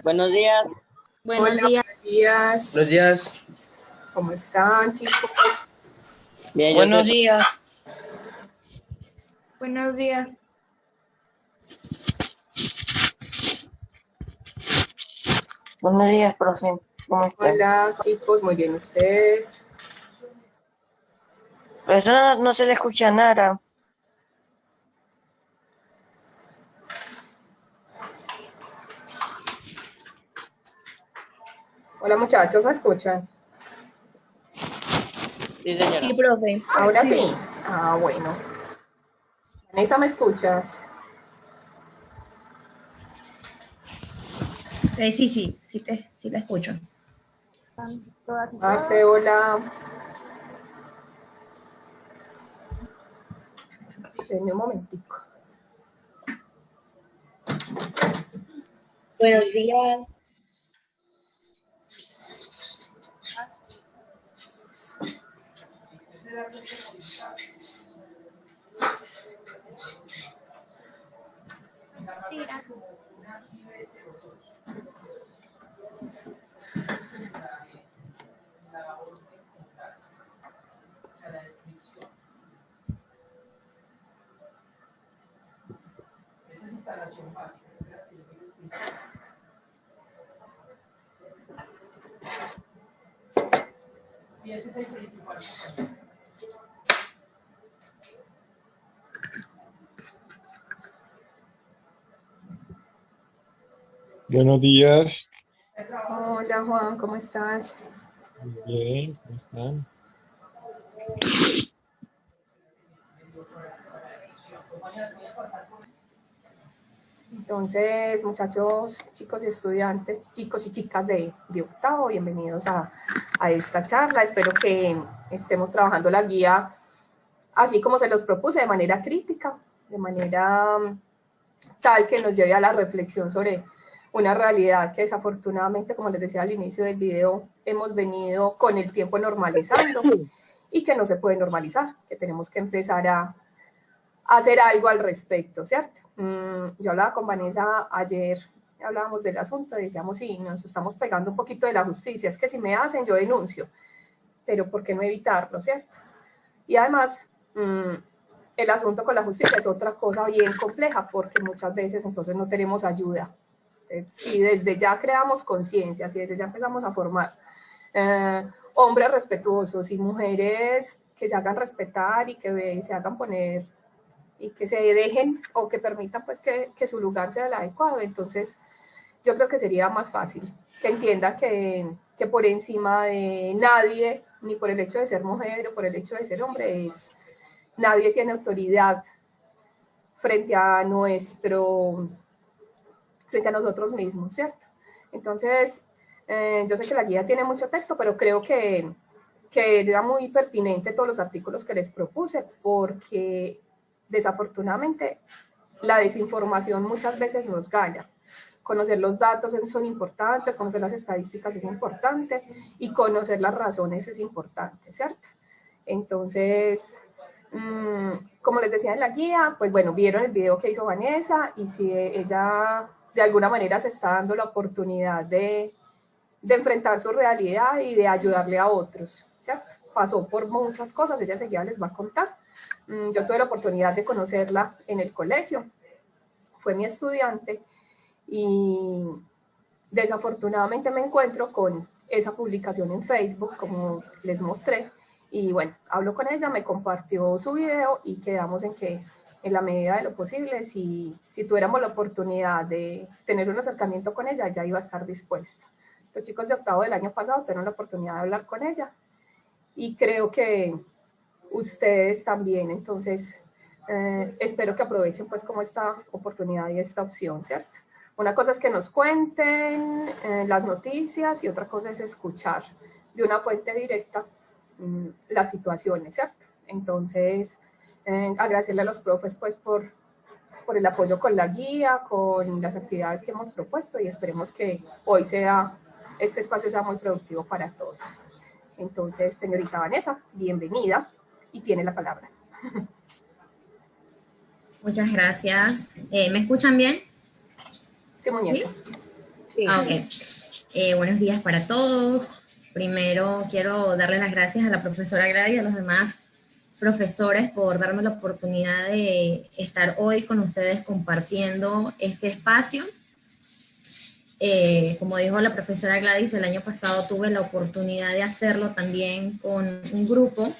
Buenos días. Buenos Hola, días. buenos días. Buenos días. ¿Cómo están, chicos? Bien, Buenos días. Buenos días. Buenos días, profe. ¿Cómo está? Hola, chicos, muy bien, ¿ustedes? Pero no se le escucha nada. Hola, muchachos, ¿me escuchan? Sí, señora. Sí, profe. Ahora sí. Ah, bueno. Vanessa, ¿me escuchas? Sí la escucho. Marce, hola. Denme un momentico. Buenos días. Buenos días. Hola, Juan, ¿cómo estás? Bien, ¿cómo están? Entonces, muchachos, chicos y estudiantes, chicos y chicas de octavo, bienvenidos a esta charla. Espero que estemos trabajando la guía así como se los propuse, de manera crítica, de manera tal que nos lleve a la reflexión sobre una realidad que desafortunadamente, como les decía al inicio del video, hemos venido con el tiempo normalizando y que no se puede normalizar, que tenemos que empezar a hacer algo al respecto, ¿cierto? Yo hablaba con Vanessa ayer, hablábamos del asunto, decíamos, sí, nos estamos pegando un poquito de la justicia, es que si me hacen, yo denuncio, pero ¿por qué no evitarlo, cierto? Y además, el asunto con la justicia es otra cosa bien compleja, porque muchas veces entonces no tenemos ayuda. Si desde ya creamos conciencia, si desde ya empezamos a formar hombres respetuosos y mujeres que se hagan respetar y que se hagan poner y que se dejen o que permitan pues que su lugar sea el adecuado, entonces yo creo que sería más fácil que entienda que por encima de nadie, ni por el hecho de ser mujer o por el hecho de ser hombre, nadie tiene autoridad frente a frente a nosotros mismos, ¿cierto? Entonces, yo sé que la guía tiene mucho texto, pero creo que era muy pertinente todos los artículos que les propuse, porque desafortunadamente la desinformación muchas veces nos gana. Conocer los datos son importantes, conocer las estadísticas es importante y conocer las razones es importante, ¿cierto? Entonces, como les decía en la guía, pues bueno, vieron el video que hizo Vanessa y si ella de alguna manera se está dando la oportunidad de enfrentar su realidad y de ayudarle a otros, ¿cierto? Pasó por muchas cosas, ella seguida les va a contar. Yo tuve la oportunidad de conocerla en el colegio, fue mi estudiante y desafortunadamente me encuentro con esa publicación en Facebook, como les mostré, y bueno, hablo con ella, me compartió su video y quedamos en que en la medida de lo posible, si tuviéramos la oportunidad de tener un acercamiento con ella, ya iba a estar dispuesta. Los chicos de octavo del año pasado tuvieron la oportunidad de hablar con ella y creo que ustedes también, entonces espero que aprovechen pues como esta oportunidad y esta opción, ¿cierto? Una cosa es que nos cuenten las noticias y otra cosa es escuchar de una fuente directa las situaciones, ¿cierto? Entonces, agradecerle a los profes pues por el apoyo con la guía, con las actividades que hemos propuesto y esperemos que hoy este espacio sea muy productivo para todos. Entonces, señorita Vanessa, bienvenida y tiene la palabra. Muchas gracias. ¿Me escuchan bien? Sí, muñeca. Sí. Ok. Buenos días para todos. Primero quiero darle las gracias a la profesora Gladys y a los demás profesores por darme la oportunidad de estar hoy con ustedes compartiendo este espacio. Como dijo la profesora Gladys, el año pasado tuve la oportunidad de hacerlo también con un grupo.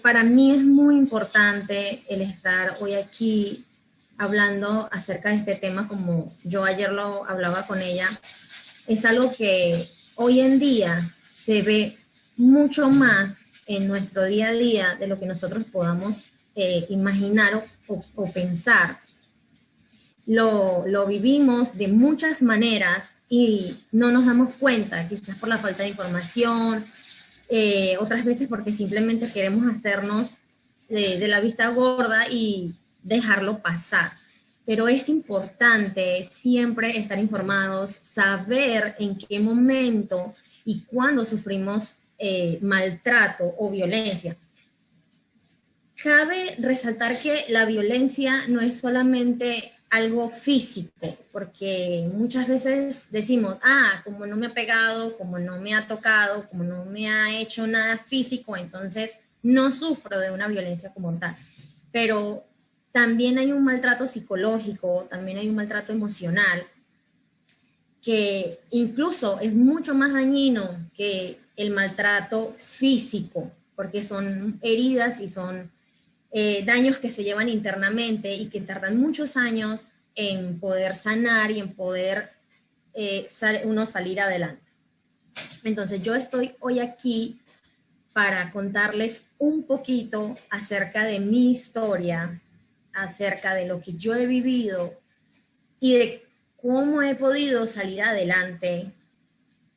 Para mí es muy importante el estar hoy aquí hablando acerca de este tema, como yo ayer lo hablaba con ella. Es algo que hoy en día se ve mucho más en nuestro día a día de lo que nosotros podamos imaginar o pensar. Lo vivimos de muchas maneras y no nos damos cuenta, quizás por la falta de información, otras veces porque simplemente queremos hacernos de la vista gorda y dejarlo pasar. Pero es importante siempre estar informados, saber en qué momento y cuándo sufrimos maltrato o violencia. Cabe resaltar que la violencia no es solamente algo físico, porque muchas veces decimos, como no me ha pegado, como no me ha tocado, como no me ha hecho nada físico, entonces no sufro de una violencia como tal. Pero también hay un maltrato psicológico, también hay un maltrato emocional, que incluso es mucho más dañino que el maltrato físico, porque son heridas y son daños que se llevan internamente y que tardan muchos años en poder sanar y en poder uno salir adelante. Entonces yo estoy hoy aquí para contarles un poquito acerca de mi historia, acerca de lo que yo he vivido y de cómo he podido salir adelante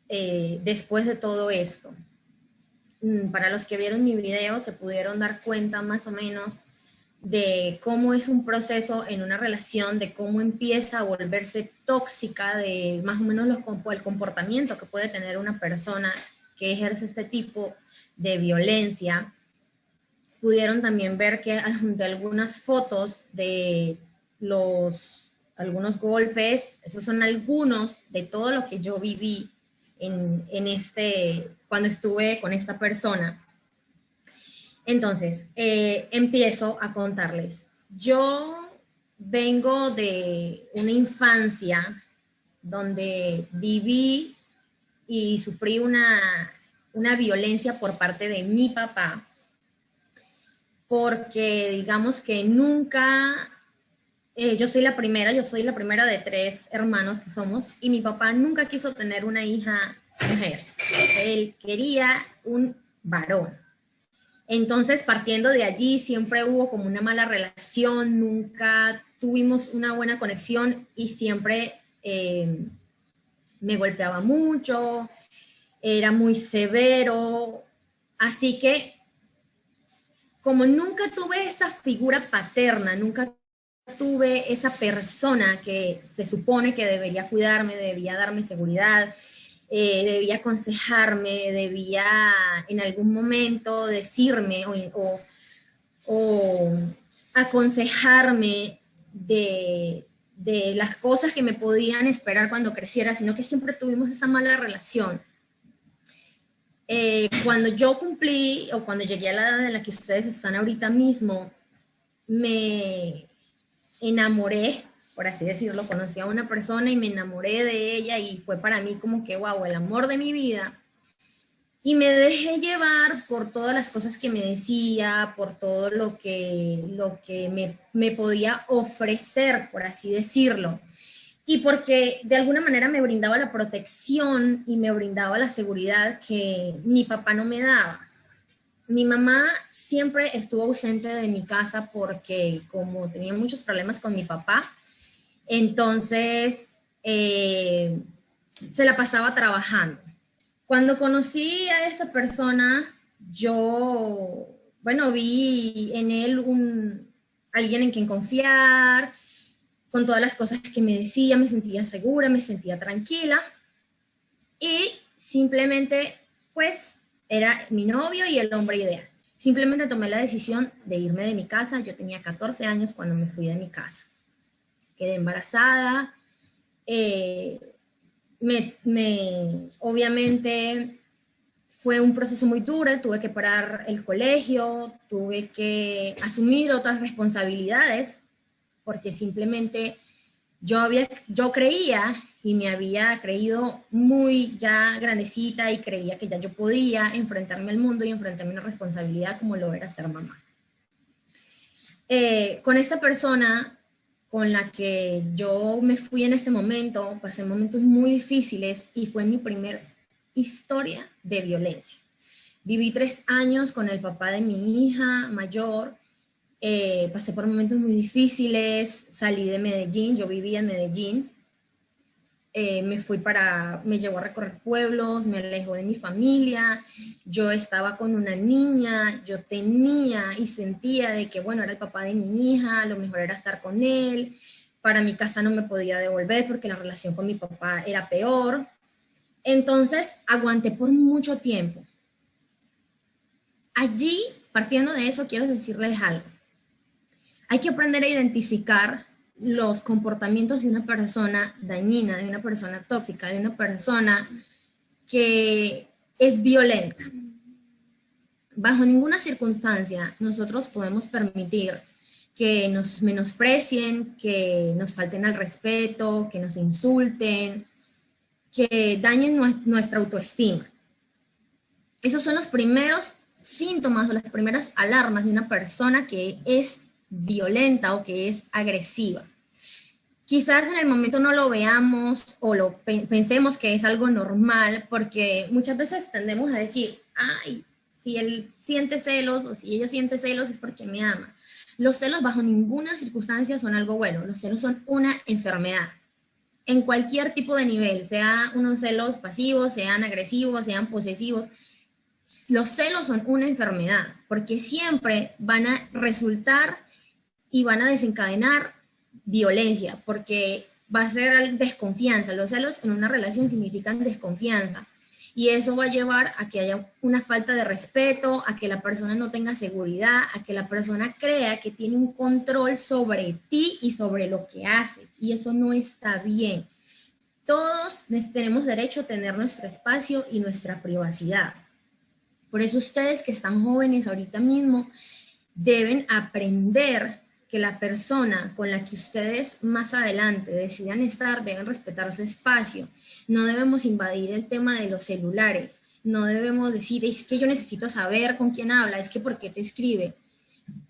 después de todo esto. Para los que vieron mi video se pudieron dar cuenta más o menos de cómo es un proceso en una relación, de cómo empieza a volverse tóxica, de más o menos el comportamiento que puede tener una persona que ejerce este tipo de violencia. Pudieron también ver que adjunté algunas fotos de algunos golpes, esos son algunos de todo lo que yo viví cuando estuve con esta persona. Entonces, empiezo a contarles. Yo vengo de una infancia donde viví y sufrí una violencia por parte de mi papá, porque digamos que nunca, yo soy la primera de 3 hermanos que somos, y mi papá nunca quiso tener una hija mujer. Él quería un varón. Entonces, partiendo de allí, siempre hubo como una mala relación, nunca tuvimos una buena conexión y siempre me golpeaba mucho, era muy severo. Así que, como nunca tuve esa figura paterna, nunca tuve esa persona que se supone que debería cuidarme, debía darme seguridad, debía aconsejarme, debía en algún momento decirme o aconsejarme de las cosas que me podían esperar cuando creciera, sino que siempre tuvimos esa mala relación. Cuando yo cumplí, o cuando llegué a la edad en la que ustedes están ahorita mismo, me enamoré, por así decirlo, conocí a una persona y me enamoré de ella y fue para mí como que, wow, el amor de mi vida. Y me dejé llevar por todas las cosas que me decía, por todo lo que me podía ofrecer, por así decirlo. Y porque de alguna manera me brindaba la protección y me brindaba la seguridad que mi papá no me daba. Mi mamá siempre estuvo ausente de mi casa porque como tenía muchos problemas con mi papá, entonces se la pasaba trabajando. Cuando conocí a esta persona, yo, vi en él alguien en quien confiar, con todas las cosas que me decía, me sentía segura, me sentía tranquila, y simplemente, pues, era mi novio y el hombre ideal. Simplemente tomé la decisión de irme de mi casa. Yo tenía 14 años cuando me fui de mi casa. Quedé embarazada, obviamente fue un proceso muy duro, tuve que parar el colegio, tuve que asumir otras responsabilidades, porque simplemente yo creía y me había creído muy ya grandecita y creía que ya yo podía enfrentarme al mundo y enfrentarme a una responsabilidad como lo era ser mamá. Con esta persona con la que yo me fui en ese momento, pasé momentos muy difíciles y fue mi primer historia de violencia. Viví 3 años con el papá de mi hija mayor, pasé por momentos muy difíciles, salí de Medellín, yo vivía en Medellín, me llevó a recorrer pueblos, me alejó de mi familia, yo estaba con una niña, yo tenía y sentía de que, bueno, era el papá de mi hija, lo mejor era estar con él, para mi casa no me podía devolver porque la relación con mi papá era peor, entonces aguanté por mucho tiempo. Allí, partiendo de eso, quiero decirles algo. Hay que aprender a identificar los comportamientos de una persona dañina, de una persona tóxica, de una persona que es violenta. Bajo ninguna circunstancia nosotros podemos permitir que nos menosprecien, que nos falten al respeto, que nos insulten, que dañen nuestra autoestima. Esos son los primeros síntomas o las primeras alarmas de una persona que es violenta o que es agresiva. Quizás en el momento no lo veamos o pensemos que es algo normal, porque muchas veces tendemos a decir, ay, si él siente celos o si ella siente celos es porque me ama. Los celos bajo ninguna circunstancia son algo bueno, los celos son una enfermedad. En cualquier tipo de nivel, sea unos celos pasivos, sean agresivos, sean posesivos, los celos son una enfermedad, porque siempre van a resultar y van a desencadenar violencia, porque va a ser desconfianza. Los celos en una relación significan desconfianza, y eso va a llevar a que haya una falta de respeto, a que la persona no tenga seguridad, a que la persona crea que tiene un control sobre ti y sobre lo que haces, y eso no está bien. Todos tenemos derecho a tener nuestro espacio y nuestra privacidad. Por eso ustedes que están jóvenes ahorita mismo deben aprender que la persona con la que ustedes más adelante decidan estar deben respetar su espacio. No debemos invadir el tema de los celulares. No debemos decir, es que yo necesito saber con quién habla, es que por qué te escribe.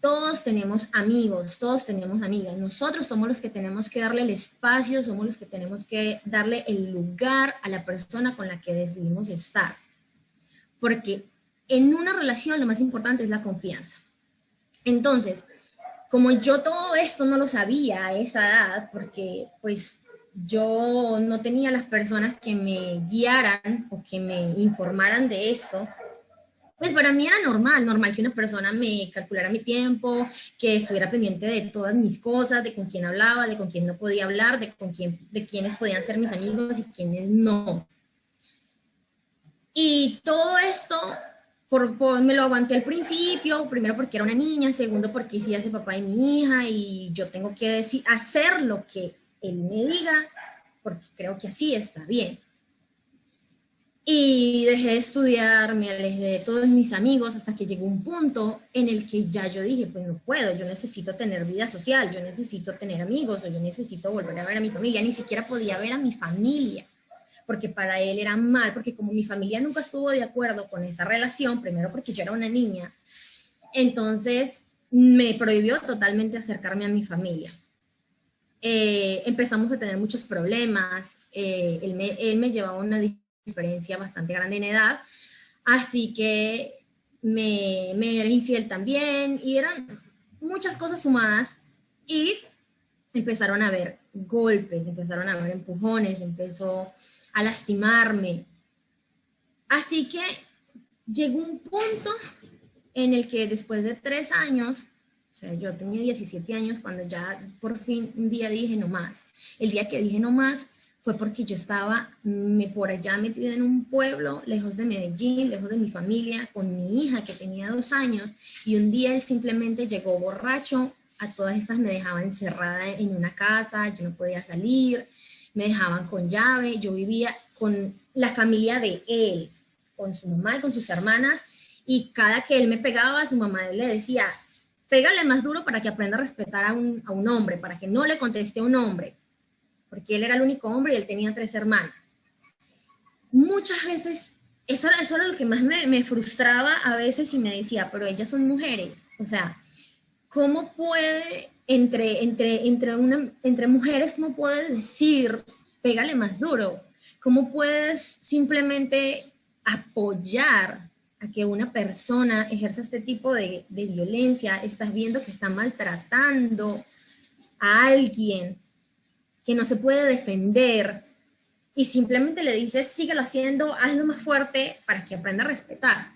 Todos tenemos amigos, todos tenemos amigas. Nosotros somos los que tenemos que darle el espacio, somos los que tenemos que darle el lugar a la persona con la que decidimos estar. Porque en una relación lo más importante es la confianza. Entonces, como yo todo esto no lo sabía a esa edad, porque pues yo no tenía las personas que me guiaran o que me informaran de esto, pues para mí era normal que una persona me calculara mi tiempo, que estuviera pendiente de todas mis cosas, de con quién hablaba, de con quién no podía hablar, de quiénes podían ser mis amigos y quiénes no. Y todo esto me lo aguanté al principio, primero porque era una niña, segundo porque sí hace papá de mi hija y yo tengo que hacer lo que él me diga, porque creo que así está bien. Y dejé de estudiar, me alejé de todos mis amigos hasta que llegó un punto en el que ya yo dije, pues no puedo, yo necesito tener vida social, yo necesito tener amigos, o yo necesito volver a ver a mi familia, ni siquiera podía ver a mi familia, porque para él era mal, porque como mi familia nunca estuvo de acuerdo con esa relación, primero porque yo era una niña, entonces me prohibió totalmente acercarme a mi familia. Empezamos a tener muchos problemas, él me llevaba una diferencia bastante grande en edad, así que me era infiel también, y eran muchas cosas sumadas, y empezaron a haber golpes, empezaron a haber empujones, empezó a lastimarme. Así que llegó un punto en el que después de 3 años, o sea, yo tenía 17 años cuando ya por fin un día dije no más. El día que dije no más fue porque yo estaba por allá metida en un pueblo, lejos de Medellín, lejos de mi familia, con mi hija que tenía 2 años, y un día él simplemente llegó borracho, a todas estas me dejaba encerrada en una casa, yo no podía salir, me dejaban con llave, yo vivía con la familia de él, con su mamá y con sus hermanas, y cada que él me pegaba, su mamá le decía, pégale más duro para que aprenda a respetar a un hombre, para que no le conteste a un hombre, porque él era el único hombre y él tenía 3 hermanas. Muchas veces, eso era lo que más me frustraba a veces y me decía, pero ellas son mujeres, o sea, ¿cómo puede, entre mujeres, cómo puedes decir, pégale más duro? ¿Cómo puedes simplemente apoyar a que una persona ejerza este tipo de violencia? Estás viendo que está maltratando a alguien que no se puede defender y simplemente le dices, síguelo haciendo, hazlo más fuerte para que aprenda a respetar.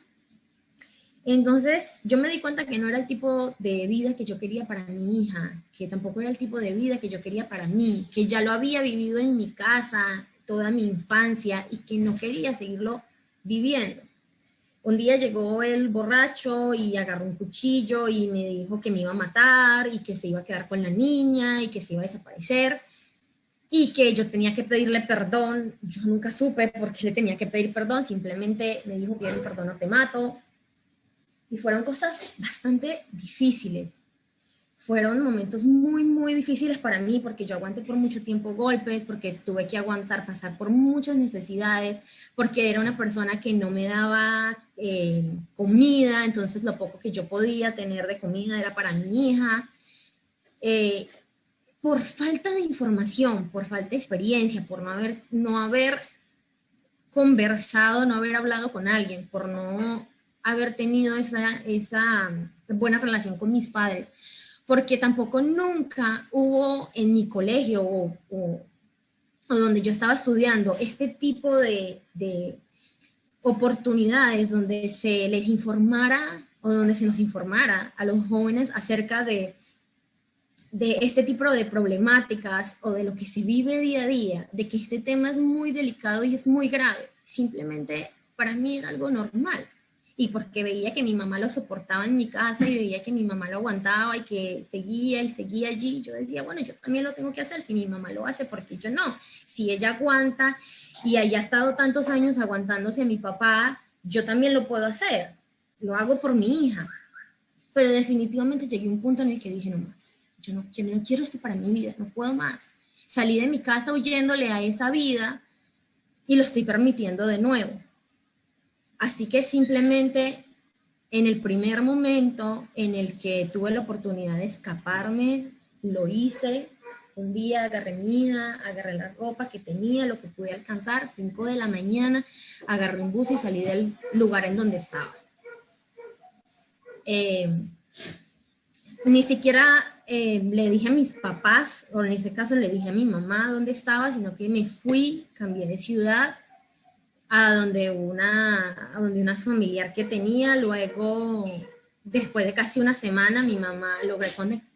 Entonces yo me di cuenta que no era el tipo de vida que yo quería para mi hija, que tampoco era el tipo de vida que yo quería para mí, que ya lo había vivido en mi casa toda mi infancia y que no quería seguirlo viviendo. Un día llegó el borracho y agarró un cuchillo y me dijo que me iba a matar y que se iba a quedar con la niña y que se iba a desaparecer y que yo tenía que pedirle perdón. Yo nunca supe por qué le tenía que pedir perdón, simplemente me dijo, pídeme perdón o te mato. Y fueron cosas bastante difíciles. Fueron momentos muy, muy difíciles para mí porque yo aguanté por mucho tiempo golpes, porque tuve que aguantar, pasar por muchas necesidades, porque era una persona que no me daba comida, entonces lo poco que yo podía tener de comida era para mi hija. Por falta de información, por falta de experiencia, por no haber conversado, no haber hablado con alguien, por no haber tenido esa buena relación con mis padres, porque tampoco nunca hubo en mi colegio o donde yo estaba estudiando este tipo de oportunidades donde se les informara o donde se nos informara a los jóvenes acerca de este tipo de problemáticas o de lo que se vive día a día, de que este tema es muy delicado y es muy grave. Simplemente para mí era algo normal. Y porque veía que mi mamá lo soportaba en mi casa y veía que mi mamá lo aguantaba y que seguía y seguía allí, yo decía, bueno, yo también lo tengo que hacer. Si mi mamá lo hace, ¿por qué yo no? Si ella aguanta y haya estado tantos años aguantándose a mi papá, yo también lo puedo hacer. Lo hago por mi hija. Pero definitivamente llegué a un punto en el que dije, no más. Yo no quiero esto para mi vida, no puedo más. Salí de mi casa huyéndole a esa vida y lo estoy permitiendo de nuevo. Así que simplemente en el primer momento en el que tuve la oportunidad de escaparme, lo hice. Un día agarré mi hija, agarré la ropa que tenía, lo que pude alcanzar, 5 de la mañana, agarré un bus y salí del lugar en donde estaba. Ni siquiera le dije a mis papás, o en ese caso le dije a mi mamá dónde estaba, sino que me fui, cambié de ciudad, a donde una familiar que tenía. Luego, después de casi una semana, mi mamá, logré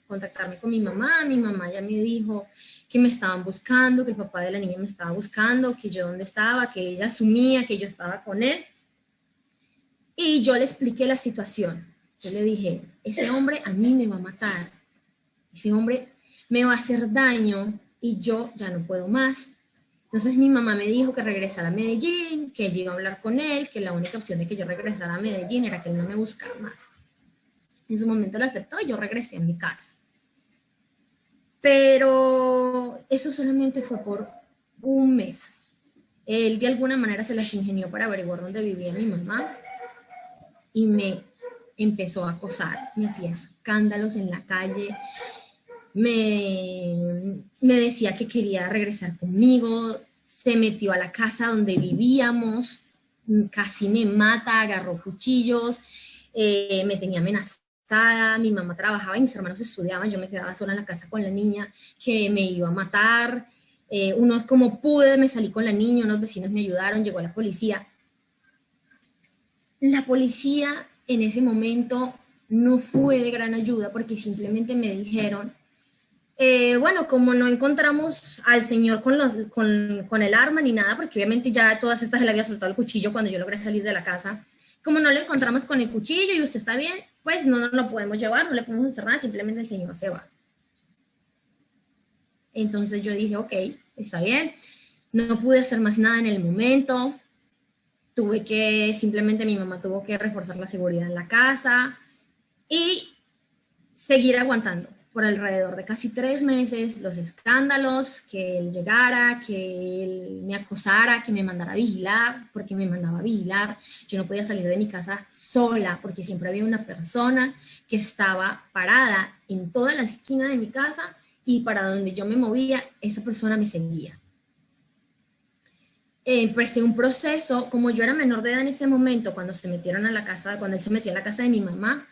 contactarme con mi mamá ya me dijo que me estaban buscando, que el papá de la niña me estaba buscando, que yo dónde estaba, que ella asumía que yo estaba con él, y yo le expliqué la situación. Yo le dije, ese hombre a mí me va a matar, ese hombre me va a hacer daño y yo ya no puedo más. Entonces mi mamá me dijo que regresara a Medellín, que ella iba a hablar con él, que la única opción de que yo regresara a Medellín era que él no me buscara más. En su momento lo aceptó y yo regresé a mi casa. Pero eso solamente fue por un mes. Él de alguna manera se las ingenió para averiguar dónde vivía mi mamá y me empezó a acosar, me hacía escándalos en la calle, me decía que quería regresar conmigo, se metió a la casa donde vivíamos, casi me mata, agarró cuchillos, me tenía amenazada, mi mamá trabajaba y mis hermanos estudiaban, yo me quedaba sola en la casa con la niña, que me iba a matar. Como pude, me salí con la niña, unos vecinos me ayudaron, llegó la policía. La policía en ese momento no fue de gran ayuda porque simplemente me dijeron, bueno, como no encontramos al señor con el arma ni nada, porque obviamente ya todas estas se le había soltado el cuchillo cuando yo logré salir de la casa, como no le encontramos con el cuchillo y usted está bien, pues no nos lo podemos llevar, no le podemos hacer nada, simplemente el señor se va. Entonces yo dije, ok, está bien. No pude hacer más nada en el momento. Simplemente mi mamá tuvo que reforzar la seguridad en la casa y seguir aguantando por alrededor de casi 3 meses los escándalos, que él llegara, que él me acosara, que me mandara a vigilar, porque me mandaba a vigilar. Yo no podía salir de mi casa sola, porque siempre había una persona que estaba parada en toda la esquina de mi casa y para donde yo me movía, esa persona me seguía. Empecé un proceso, como yo era menor de edad en ese momento, cuando él se metió a la casa de mi mamá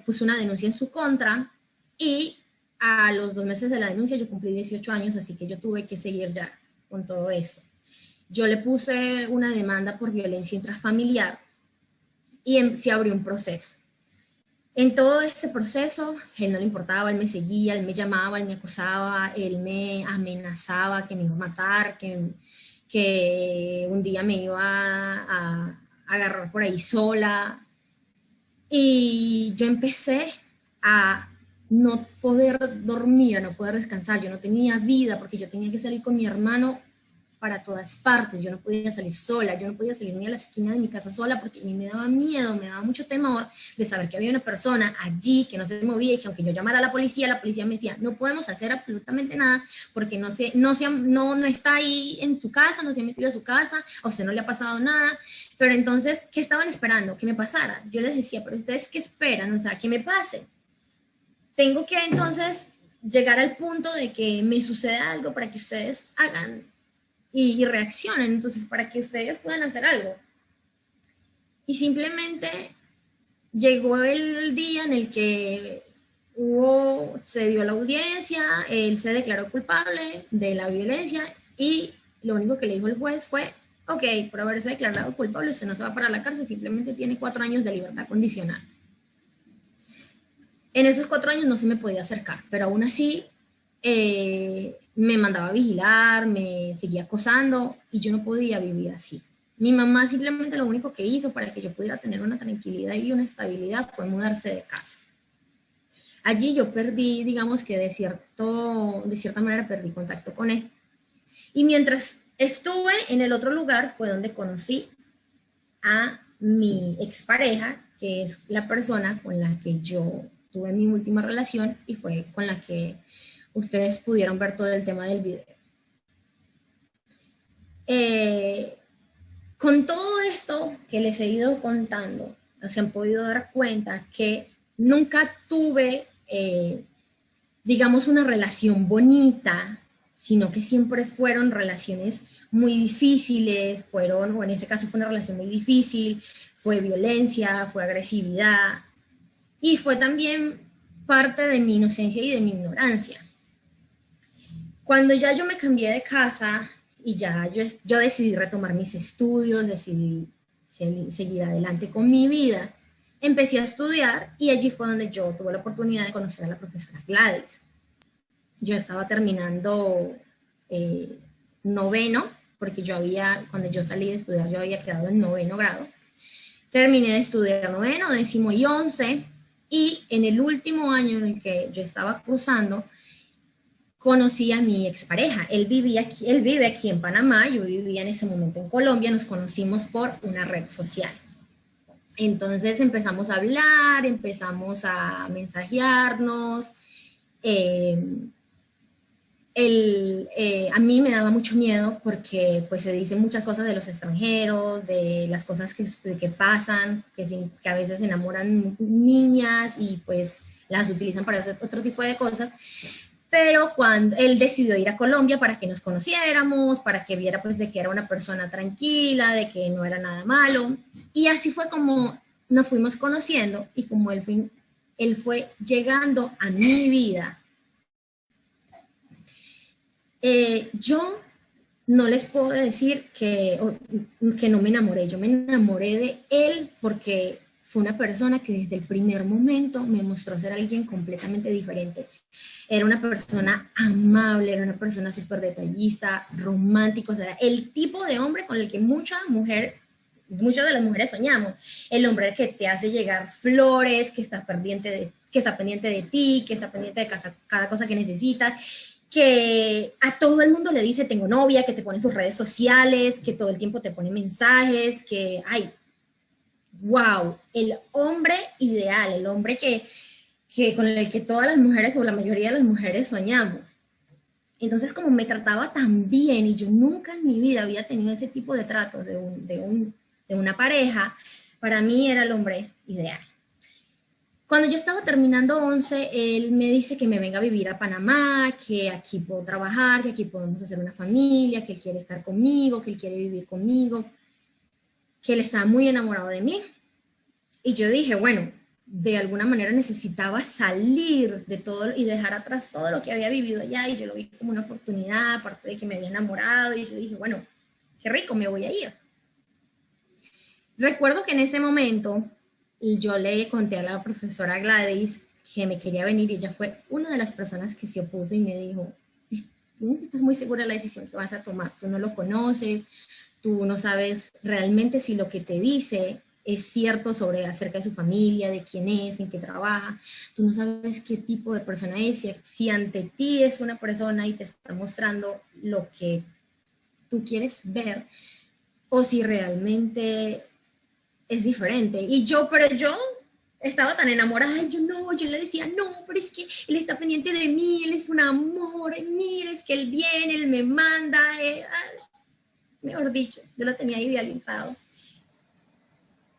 puso una denuncia en su contra y a los 2 meses de la denuncia yo cumplí 18 años, así que yo tuve que seguir ya con todo eso. Yo le puse una demanda por violencia intrafamiliar y se abrió un proceso. En todo este proceso, él no le importaba, él me seguía, él me llamaba, él me acosaba, él me amenazaba que me iba a matar, que un día me iba a agarrar por ahí sola. Y yo empecé a no poder dormir, a no poder descansar. Yo no tenía vida porque yo tenía que salir con mi hermano para todas partes. Yo no podía salir sola, yo no podía salir ni a la esquina de mi casa sola porque a mí me daba miedo, me daba mucho temor de saber que había una persona allí que no se movía y que aunque yo llamara a la policía me decía, no podemos hacer absolutamente nada porque no está ahí en su casa, no se ha metido a su casa, a usted no le ha pasado nada. Pero entonces, ¿qué estaban esperando? Que me pasara. Yo les decía, pero ¿ustedes qué esperan? O sea, que me pase. Tengo que entonces llegar al punto de que me suceda algo para que ustedes hagan y reaccionen, entonces para que ustedes puedan hacer algo. Y simplemente llegó el día en el que se dio la audiencia, él se declaró culpable de la violencia y lo único que le dijo el juez fue, ok, por haberse declarado culpable usted no se va para la cárcel, simplemente tiene 4 años de libertad condicional. En esos 4 años no se me podía acercar, pero aún así me mandaba a vigilar, me seguía acosando y yo no podía vivir así. Mi mamá simplemente lo único que hizo para que yo pudiera tener una tranquilidad y una estabilidad fue mudarse de casa. Allí yo perdí, digamos que de cierta manera perdí contacto con él. Y mientras estuve en el otro lugar fue donde conocí a mi expareja, que es la persona con la que yo tuve mi última relación y fue con la que ustedes pudieron ver todo el tema del video. Con todo esto que les he ido contando, se han podido dar cuenta que nunca tuve, digamos, una relación bonita, sino que siempre fueron relaciones muy difíciles, o en ese caso fue una relación muy difícil, fue violencia, fue agresividad, y fue también parte de mi inocencia y de mi ignorancia. Cuando ya yo me cambié de casa y ya yo decidí retomar mis estudios, decidí seguir adelante con mi vida, empecé a estudiar y allí fue donde yo tuve la oportunidad de conocer a la profesora Gladys. Yo estaba terminando 9º, porque cuando yo salí de estudiar yo había quedado en 9º grado. Terminé de estudiar 9º, 10º y 11, y en el último año en el que yo estaba cursando, conocí a mi expareja. Él vive aquí en Panamá, yo vivía en ese momento en Colombia, nos conocimos por una red social. Entonces empezamos a hablar, empezamos a mensajearnos. A mí me daba mucho miedo porque pues se dicen muchas cosas de los extranjeros, de las cosas que pasan, que a veces enamoran niñas y pues las utilizan para hacer otro tipo de cosas. Pero cuando él decidió ir a Colombia para que nos conociéramos, para que viera pues de que era una persona tranquila, de que no era nada malo, y así fue como nos fuimos conociendo y como él fue llegando a mi vida. Yo no les puedo decir que no me enamoré, yo me enamoré de él porque fue una persona que desde el primer momento me mostró ser alguien completamente diferente. Era una persona amable, era una persona súper detallista, romántico, o sea, el tipo de hombre con el que muchas de las mujeres soñamos. El hombre que te hace llegar flores, que está pendiente de ti, que está pendiente de cada cosa que necesitas, que a todo el mundo le dice tengo novia, que te pone sus redes sociales, que todo el tiempo te pone mensajes, que, ay, wow, el hombre ideal, el hombre que con el que todas las mujeres o la mayoría de las mujeres soñamos. Entonces, como me trataba tan bien y yo nunca en mi vida había tenido ese tipo de tratos de una pareja, para mí era el hombre ideal. Cuando yo estaba terminando 11, él me dice que me venga a vivir a Panamá, que aquí puedo trabajar, que aquí podemos hacer una familia, que él quiere estar conmigo, que él quiere vivir conmigo, que él estaba muy enamorado de mí. Y yo dije, bueno, de alguna manera necesitaba salir de todo y dejar atrás todo lo que había vivido allá, y yo lo vi como una oportunidad, aparte de que me había enamorado, y yo dije, bueno, qué rico, me voy a ir. Recuerdo que en ese momento yo le conté a la profesora Gladys que me quería venir, y ella fue una de las personas que se opuso y me dijo, tú no estás muy segura de la decisión que vas a tomar, tú no lo conoces, tú no sabes realmente si lo que te dice es cierto acerca de su familia, de quién es, en qué trabaja, tú no sabes qué tipo de persona es, si ante ti es una persona y te está mostrando lo que tú quieres ver, o si realmente es diferente. Pero yo estaba tan enamorada, yo le decía, no, pero es que él está pendiente de mí, él es un amor, mira, es que él viene, él me manda, mejor dicho, yo lo tenía idealizado.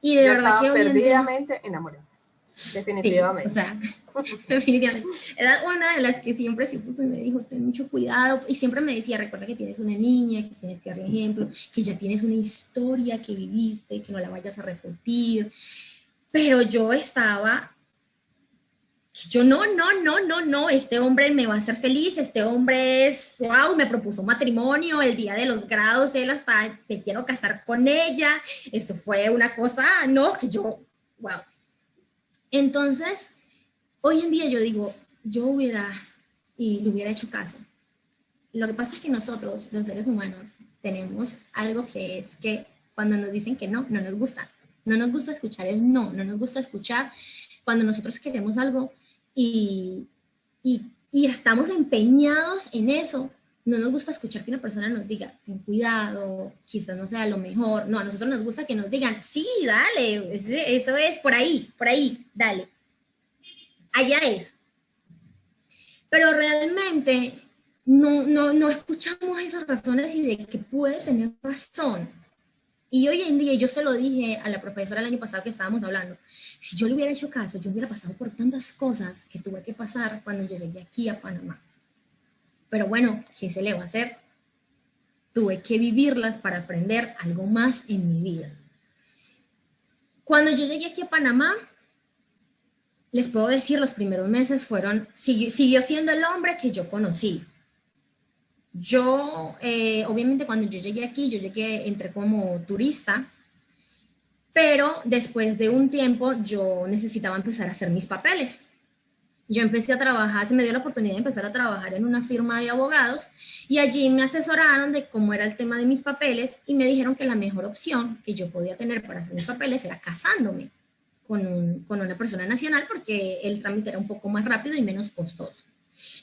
Y de Yo verdad estaba que hoy en día, perdidamente enamorada, definitivamente. sí, o sea, definitivamente. Era una de las que siempre se puso y me dijo, ten mucho cuidado, y siempre me decía, recuerda que tienes una niña, que tienes que darle ejemplo, que ya tienes una historia que viviste, que no la vayas a repetir. Pero yo estaba, no, este hombre me va a hacer feliz, este hombre es, wow, me propuso matrimonio el día de los grados de él, hasta me quiero casar con ella, eso fue una cosa, no, que yo, wow. Entonces, hoy en día yo digo, le hubiera hecho caso. Lo que pasa es que nosotros, los seres humanos, tenemos algo que es que cuando nos dicen que no, no nos gusta. No nos gusta escuchar el no, no nos gusta escuchar cuando nosotros queremos algo y estamos empeñados en eso. No nos gusta escuchar que una persona nos diga, ten cuidado, quizás no sea lo mejor. No, a nosotros nos gusta que nos digan, sí, dale, eso es por ahí, dale. Allá es. Pero realmente no escuchamos esas razones y de que puede tener razón. Y hoy en día, yo se lo dije a la profesora el año pasado que estábamos hablando, si yo le hubiera hecho caso, yo hubiera pasado por tantas cosas que tuve que pasar cuando yo llegué aquí a Panamá. Pero bueno, ¿qué se le va a hacer? Tuve que vivirlas para aprender algo más en mi vida. Cuando yo llegué aquí a Panamá, les puedo decir, los primeros meses siguió siendo el hombre que yo conocí. Yo, obviamente cuando yo llegué aquí, entré como turista, pero después de un tiempo yo necesitaba empezar a hacer mis papeles. Yo empecé a trabajar, se me dio la oportunidad de empezar a trabajar en una firma de abogados y allí me asesoraron de cómo era el tema de mis papeles y me dijeron que la mejor opción que yo podía tener para hacer mis papeles era casándome con una persona nacional porque el trámite era un poco más rápido y menos costoso.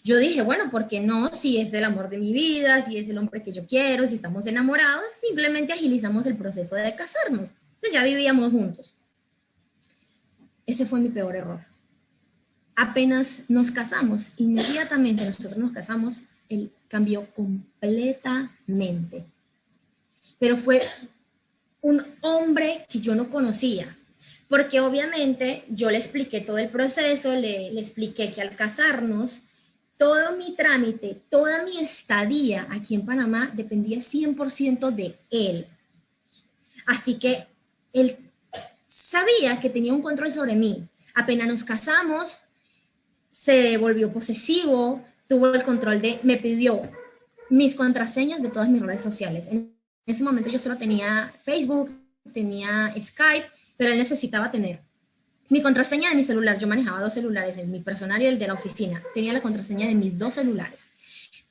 Yo dije, bueno, ¿por qué no? Si es el amor de mi vida, si es el hombre que yo quiero, si estamos enamorados, simplemente agilizamos el proceso de casarnos. Pues ya vivíamos juntos. Ese fue mi peor error. Apenas nos casamos, inmediatamente nosotros nos casamos, él cambió completamente. Pero fue un hombre que yo no conocía, porque obviamente yo le expliqué todo el proceso, le expliqué que al casarnos, todo mi trámite, toda mi estadía aquí en Panamá dependía 100% de él. Así que él sabía que tenía un control sobre mí. Apenas nos casamos, se volvió posesivo, tuvo el control me pidió mis contraseñas de todas mis redes sociales. En ese momento yo solo tenía Facebook, tenía Skype, pero él necesitaba tener mi contraseña de mi celular. Yo manejaba 2 celulares, el mi personal y el de la oficina. Tenía la contraseña de mis 2 celulares.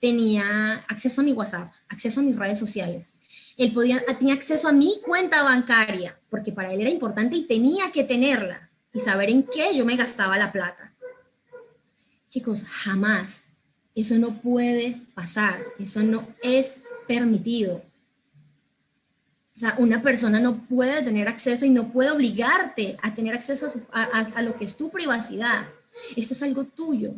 Tenía acceso a mi WhatsApp, acceso a mis redes sociales. Él tenía acceso a mi cuenta bancaria, porque para él era importante y tenía que tenerla y saber en qué yo me gastaba la plata. Chicos, jamás Eso no puede pasar, eso no es permitido. O sea, una persona no puede tener acceso y no puede obligarte a tener acceso a lo que es tu privacidad. Eso es algo tuyo.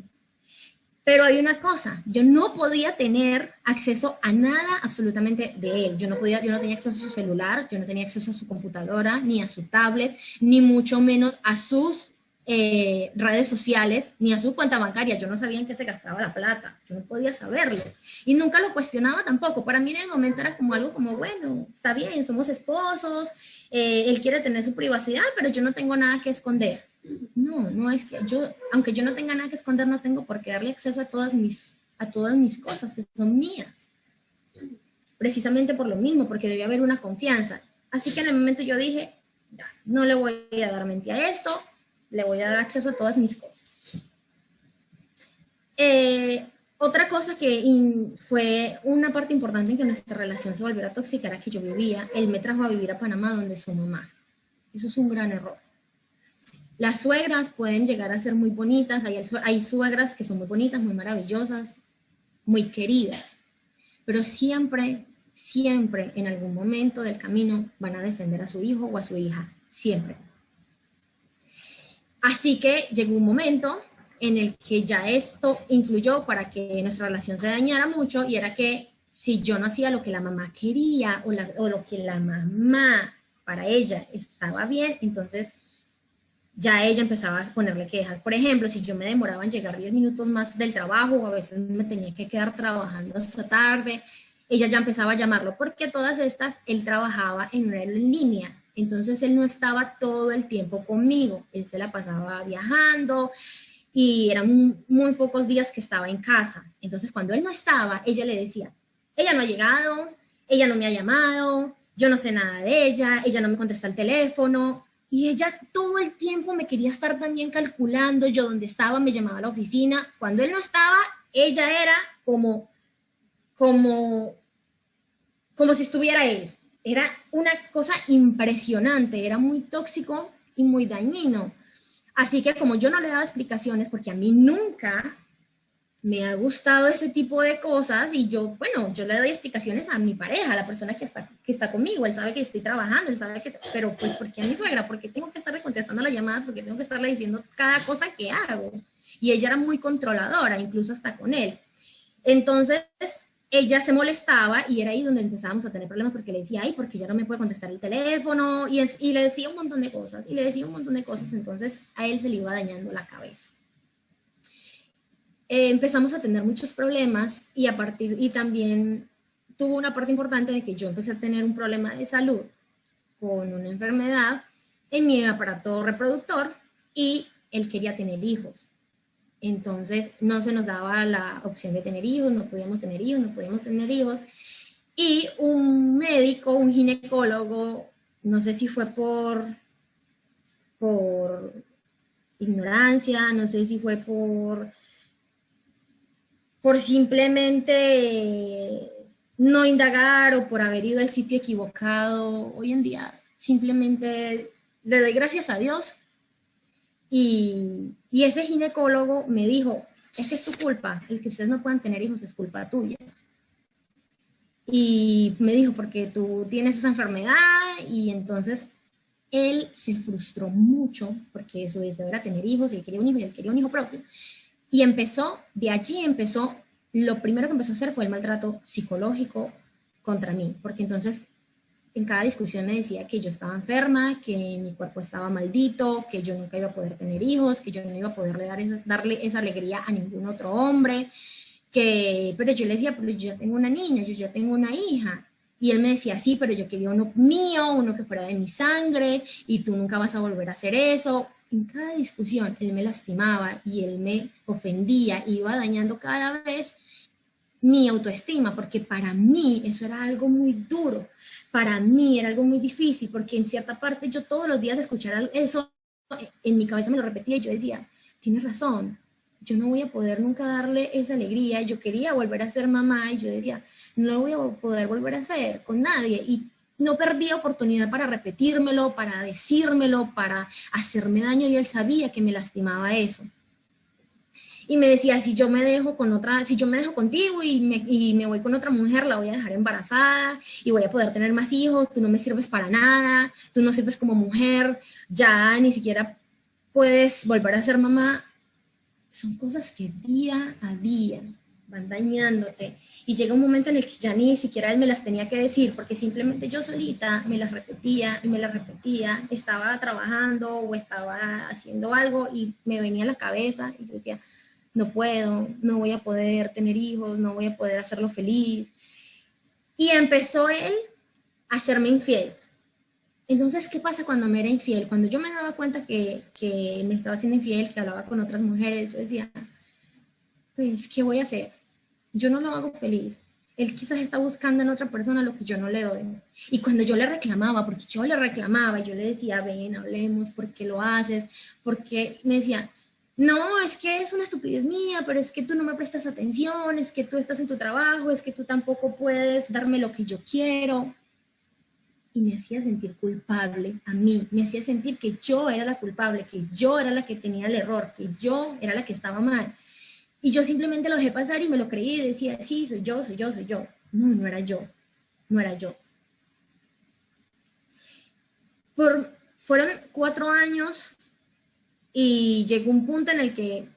Pero hay una cosa, yo no podía tener acceso a nada absolutamente de él. Yo no tenía acceso a su celular, yo no tenía acceso a su computadora, ni a su tablet, ni mucho menos a sus redes sociales, ni a su cuenta bancaria. Yo no sabía en qué se gastaba la plata, yo no podía saberlo. Y nunca lo cuestionaba tampoco. Para mí en el momento era como algo como, bueno, está bien, somos esposos, él quiere tener su privacidad, pero yo no tengo nada que esconder. No es que aunque yo no tenga nada que esconder, no tengo por qué darle acceso a todas mis cosas que son mías. Precisamente por lo mismo, porque debía haber una confianza. Así que en el momento yo dije, ya, no le voy a dar mente a esto, le voy a dar acceso a todas mis cosas. Otra cosa que fue una parte importante en que nuestra relación se volviera tóxica era que yo vivía, él me trajo a vivir a Panamá donde su mamá. Eso es un gran error. Las suegras pueden llegar a ser muy bonitas, hay suegras que son muy bonitas, muy maravillosas, muy queridas, pero siempre en algún momento del camino van a defender a su hijo o a su hija, siempre. Así que llegó un momento en el que ya esto influyó para que nuestra relación se dañara mucho, y era que si yo no hacía lo que la mamá quería o lo que la mamá para ella estaba bien, entonces ya ella empezaba a ponerle quejas. Por ejemplo, si yo me demoraba en llegar 10 minutos más del trabajo, o a veces me tenía que quedar trabajando hasta tarde, ella ya empezaba a llamarlo, porque todas estas, él trabajaba en horario en línea, entonces él no estaba todo el tiempo conmigo, él se la pasaba viajando, y eran muy pocos días que estaba en casa. Entonces cuando él no estaba, ella le decía, ella no ha llegado, ella no me ha llamado, yo no sé nada de ella no me contesta el teléfono. Y ella todo el tiempo me quería estar también calculando, yo dónde estaba, me llamaba a la oficina. Cuando él no estaba, ella era como si estuviera él. Era una cosa impresionante, era muy tóxico y muy dañino. Así que como yo no le daba explicaciones, porque a mí nunca me ha gustado ese tipo de cosas, y yo le doy explicaciones a mi pareja, a la persona que está conmigo, él sabe que estoy trabajando, él sabe que, pero pues, ¿por qué a mi suegra? Porque tengo que estarle contestando las llamadas, porque tengo que estarle diciendo cada cosa que hago. Y ella era muy controladora, incluso hasta con él. Entonces, ella se molestaba, y era ahí donde empezábamos a tener problemas, porque le decía, ay, porque ya no me puede contestar el teléfono, y le decía un montón de cosas, entonces a él se le iba dañando la cabeza. Empezamos a tener muchos problemas, y también tuvo una parte importante de que yo empecé a tener un problema de salud con una enfermedad en mi aparato reproductor, y él quería tener hijos. Entonces no se nos daba la opción de tener hijos, no podíamos tener hijos. Y un médico, un ginecólogo, no sé si fue por ignorancia, no sé si fue por simplemente no indagar, o por haber ido al sitio equivocado. Hoy en día simplemente le doy gracias a Dios. Y ese ginecólogo me dijo, es que es tu culpa, el que ustedes no puedan tener hijos es culpa tuya. Y me dijo, porque tú tienes esa enfermedad. Y entonces él se frustró mucho, porque su deseo era tener hijos, y él quería un hijo, y él quería un hijo propio. Y de allí empezó, lo primero que empezó a hacer fue el maltrato psicológico contra mí, porque entonces en cada discusión me decía que yo estaba enferma, que mi cuerpo estaba maldito, que yo nunca iba a poder tener hijos, que yo no iba a poder darle esa alegría a ningún otro hombre, pero yo le decía, pero yo ya tengo una niña, yo ya tengo una hija. Y él me decía, sí, pero yo quería uno mío, uno que fuera de mi sangre, y tú nunca vas a volver a hacer eso. En cada discusión él me lastimaba, y él me ofendía, y iba dañando cada vez mi autoestima, porque para mí eso era algo muy duro, para mí era algo muy difícil, porque en cierta parte yo todos los días de escuchar eso, en mi cabeza me lo repetía, y yo decía, tienes razón, yo no voy a poder nunca darle esa alegría. Yo quería volver a ser mamá, y yo decía, no lo voy a poder volver a hacer con nadie, y no perdí oportunidad para repetírmelo, para decírmelo, para hacerme daño, y él sabía que me lastimaba eso. Y me decía, si yo me dejo con otra, si yo me dejo contigo y me voy con otra mujer, la voy a dejar embarazada y voy a poder tener más hijos, tú no me sirves para nada, tú no sirves como mujer, ya ni siquiera puedes volver a ser mamá. Son cosas que día a día van dañándote. Y llega un momento en el que ya ni siquiera él me las tenía que decir, porque simplemente yo solita me las repetía y me las repetía. Estaba trabajando o estaba haciendo algo y me venía a la cabeza y yo decía, no puedo, no voy a poder tener hijos, no voy a poder hacerlo feliz. Y empezó él a hacerme infiel. Entonces, ¿qué pasa cuando me era infiel? Cuando yo me daba cuenta que me estaba haciendo infiel, que hablaba con otras mujeres, yo decía, pues, ¿qué voy a hacer? Yo no lo hago feliz. Él quizás está buscando en otra persona lo que yo no le doy. Y cuando yo le reclamaba, porque yo le reclamaba, yo le decía, ven, hablemos, ¿por qué lo haces? Porque me decía, no, es que es una estupidez mía, pero es que tú no me prestas atención, es que tú estás en tu trabajo, es que tú tampoco puedes darme lo que yo quiero. Y me hacía sentir culpable a mí, me hacía sentir que yo era la culpable, que yo era la que tenía el error, que yo era la que estaba mal. Y yo simplemente lo dejé pasar y me lo creí y decía, sí, soy yo, soy yo, soy yo. No, no era yo, no era yo. Fueron 4 años y llegó un punto en el que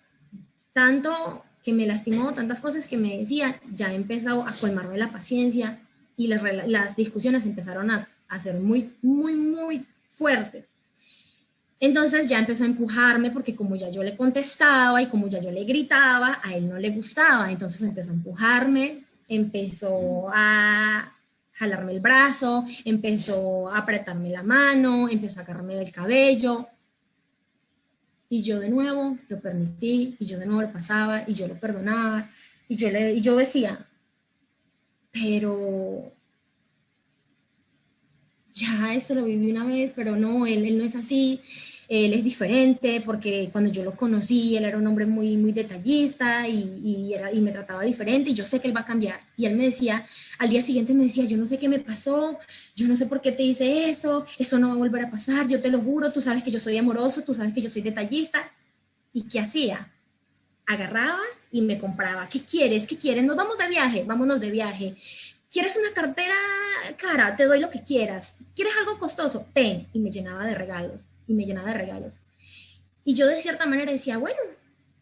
tanto que me lastimó, tantas cosas que me decía, ya empezó a colmarme la paciencia y las discusiones empezaron a ser muy, muy, muy fuertes. Entonces ya empezó a empujarme porque como ya yo le contestaba y como ya yo le gritaba, a él no le gustaba. Entonces empezó a empujarme, empezó a jalarme el brazo, empezó a apretarme la mano, empezó a agarrarme del cabello. Y yo de nuevo lo permití, y yo de nuevo lo pasaba, y yo lo perdonaba, y yo decía, pero ya esto lo viví una vez, pero no, él no es así, él es diferente, porque cuando yo lo conocí, él era un hombre muy, muy detallista y me trataba diferente, y yo sé que él va a cambiar. Y él me decía, al día siguiente me decía, yo no sé qué me pasó, yo no sé por qué te hice eso no va a volver a pasar, yo te lo juro, tú sabes que yo soy amoroso, tú sabes que yo soy detallista. ¿Y qué hacía? Agarraba y me compraba, ¿qué quieres? ¿Qué quieres? Nos vamos de viaje, vámonos de viaje. ¿Quieres una cartera cara? Te doy lo que quieras. ¿Quieres algo costoso? Ten. Y me llenaba de regalos, y me llenaba de regalos. Y yo de cierta manera decía, bueno,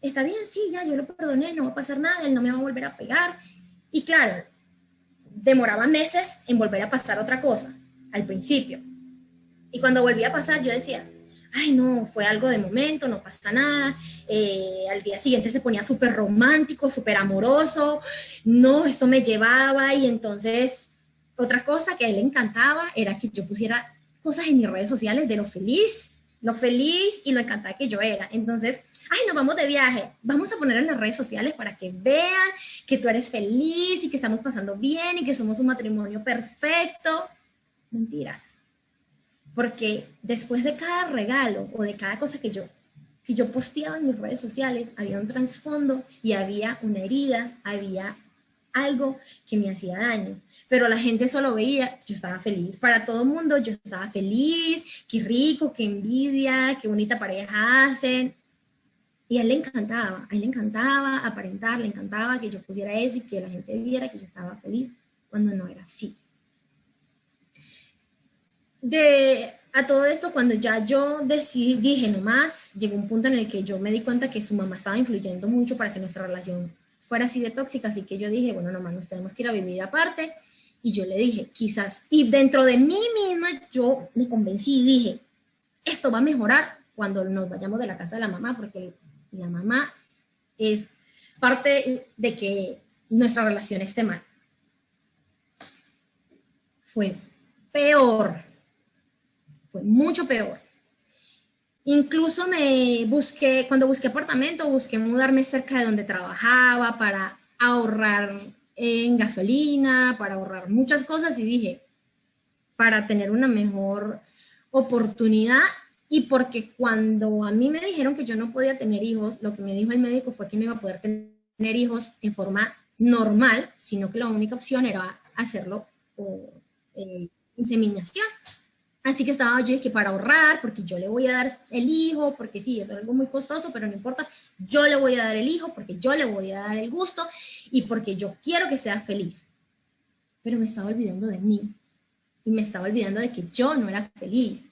está bien, sí, ya, yo lo perdoné, no va a pasar nada, él no me va a volver a pegar. Y claro, demoraba meses en volver a pasar otra cosa, al principio. Y cuando volvía a pasar, yo decía, ay, no, fue algo de momento, no pasa nada. Al día siguiente se ponía súper romántico, súper amoroso. No, esto me llevaba. Y entonces, otra cosa que a él le encantaba era que yo pusiera cosas en mis redes sociales de lo feliz y lo encantada que yo era. Entonces, ay, nos vamos de viaje, vamos a poner en las redes sociales para que vean que tú eres feliz y que estamos pasando bien y que somos un matrimonio perfecto. Mentiras. Porque después de cada regalo o de cada cosa que yo posteaba en mis redes sociales, había un trasfondo y había una herida, había algo que me hacía daño. Pero la gente solo veía que yo estaba feliz. Para todo el mundo yo estaba feliz, qué rico, qué envidia, qué bonita pareja hacen. Y a él le encantaba aparentar, le encantaba que yo pusiera eso y que la gente viera que yo estaba feliz cuando no era así. A todo esto, cuando ya yo dije no más, llegó un punto en el que yo me di cuenta que su mamá estaba influyendo mucho para que nuestra relación fuera así de tóxica, así que yo dije, bueno, nomás nos tenemos que ir a vivir aparte, y yo le dije, quizás, y dentro de mí misma yo me convencí y dije, esto va a mejorar cuando nos vayamos de la casa de la mamá, porque la mamá es parte de que nuestra relación esté mal. Fue peor. Fue mucho peor. Incluso cuando busqué apartamento, busqué mudarme cerca de donde trabajaba para ahorrar en gasolina, para ahorrar muchas cosas, y dije, para tener una mejor oportunidad, y porque cuando a mí me dijeron que yo no podía tener hijos, lo que me dijo el médico fue que no iba a poder tener hijos en forma normal, sino que la única opción era hacerlo por inseminación. Así que estaba yo que para ahorrar, porque yo le voy a dar el hijo, porque sí, es algo muy costoso, pero no importa, yo le voy a dar el hijo, porque yo le voy a dar el gusto y porque yo quiero que sea feliz. Pero me estaba olvidando de mí y me estaba olvidando de que yo no era feliz.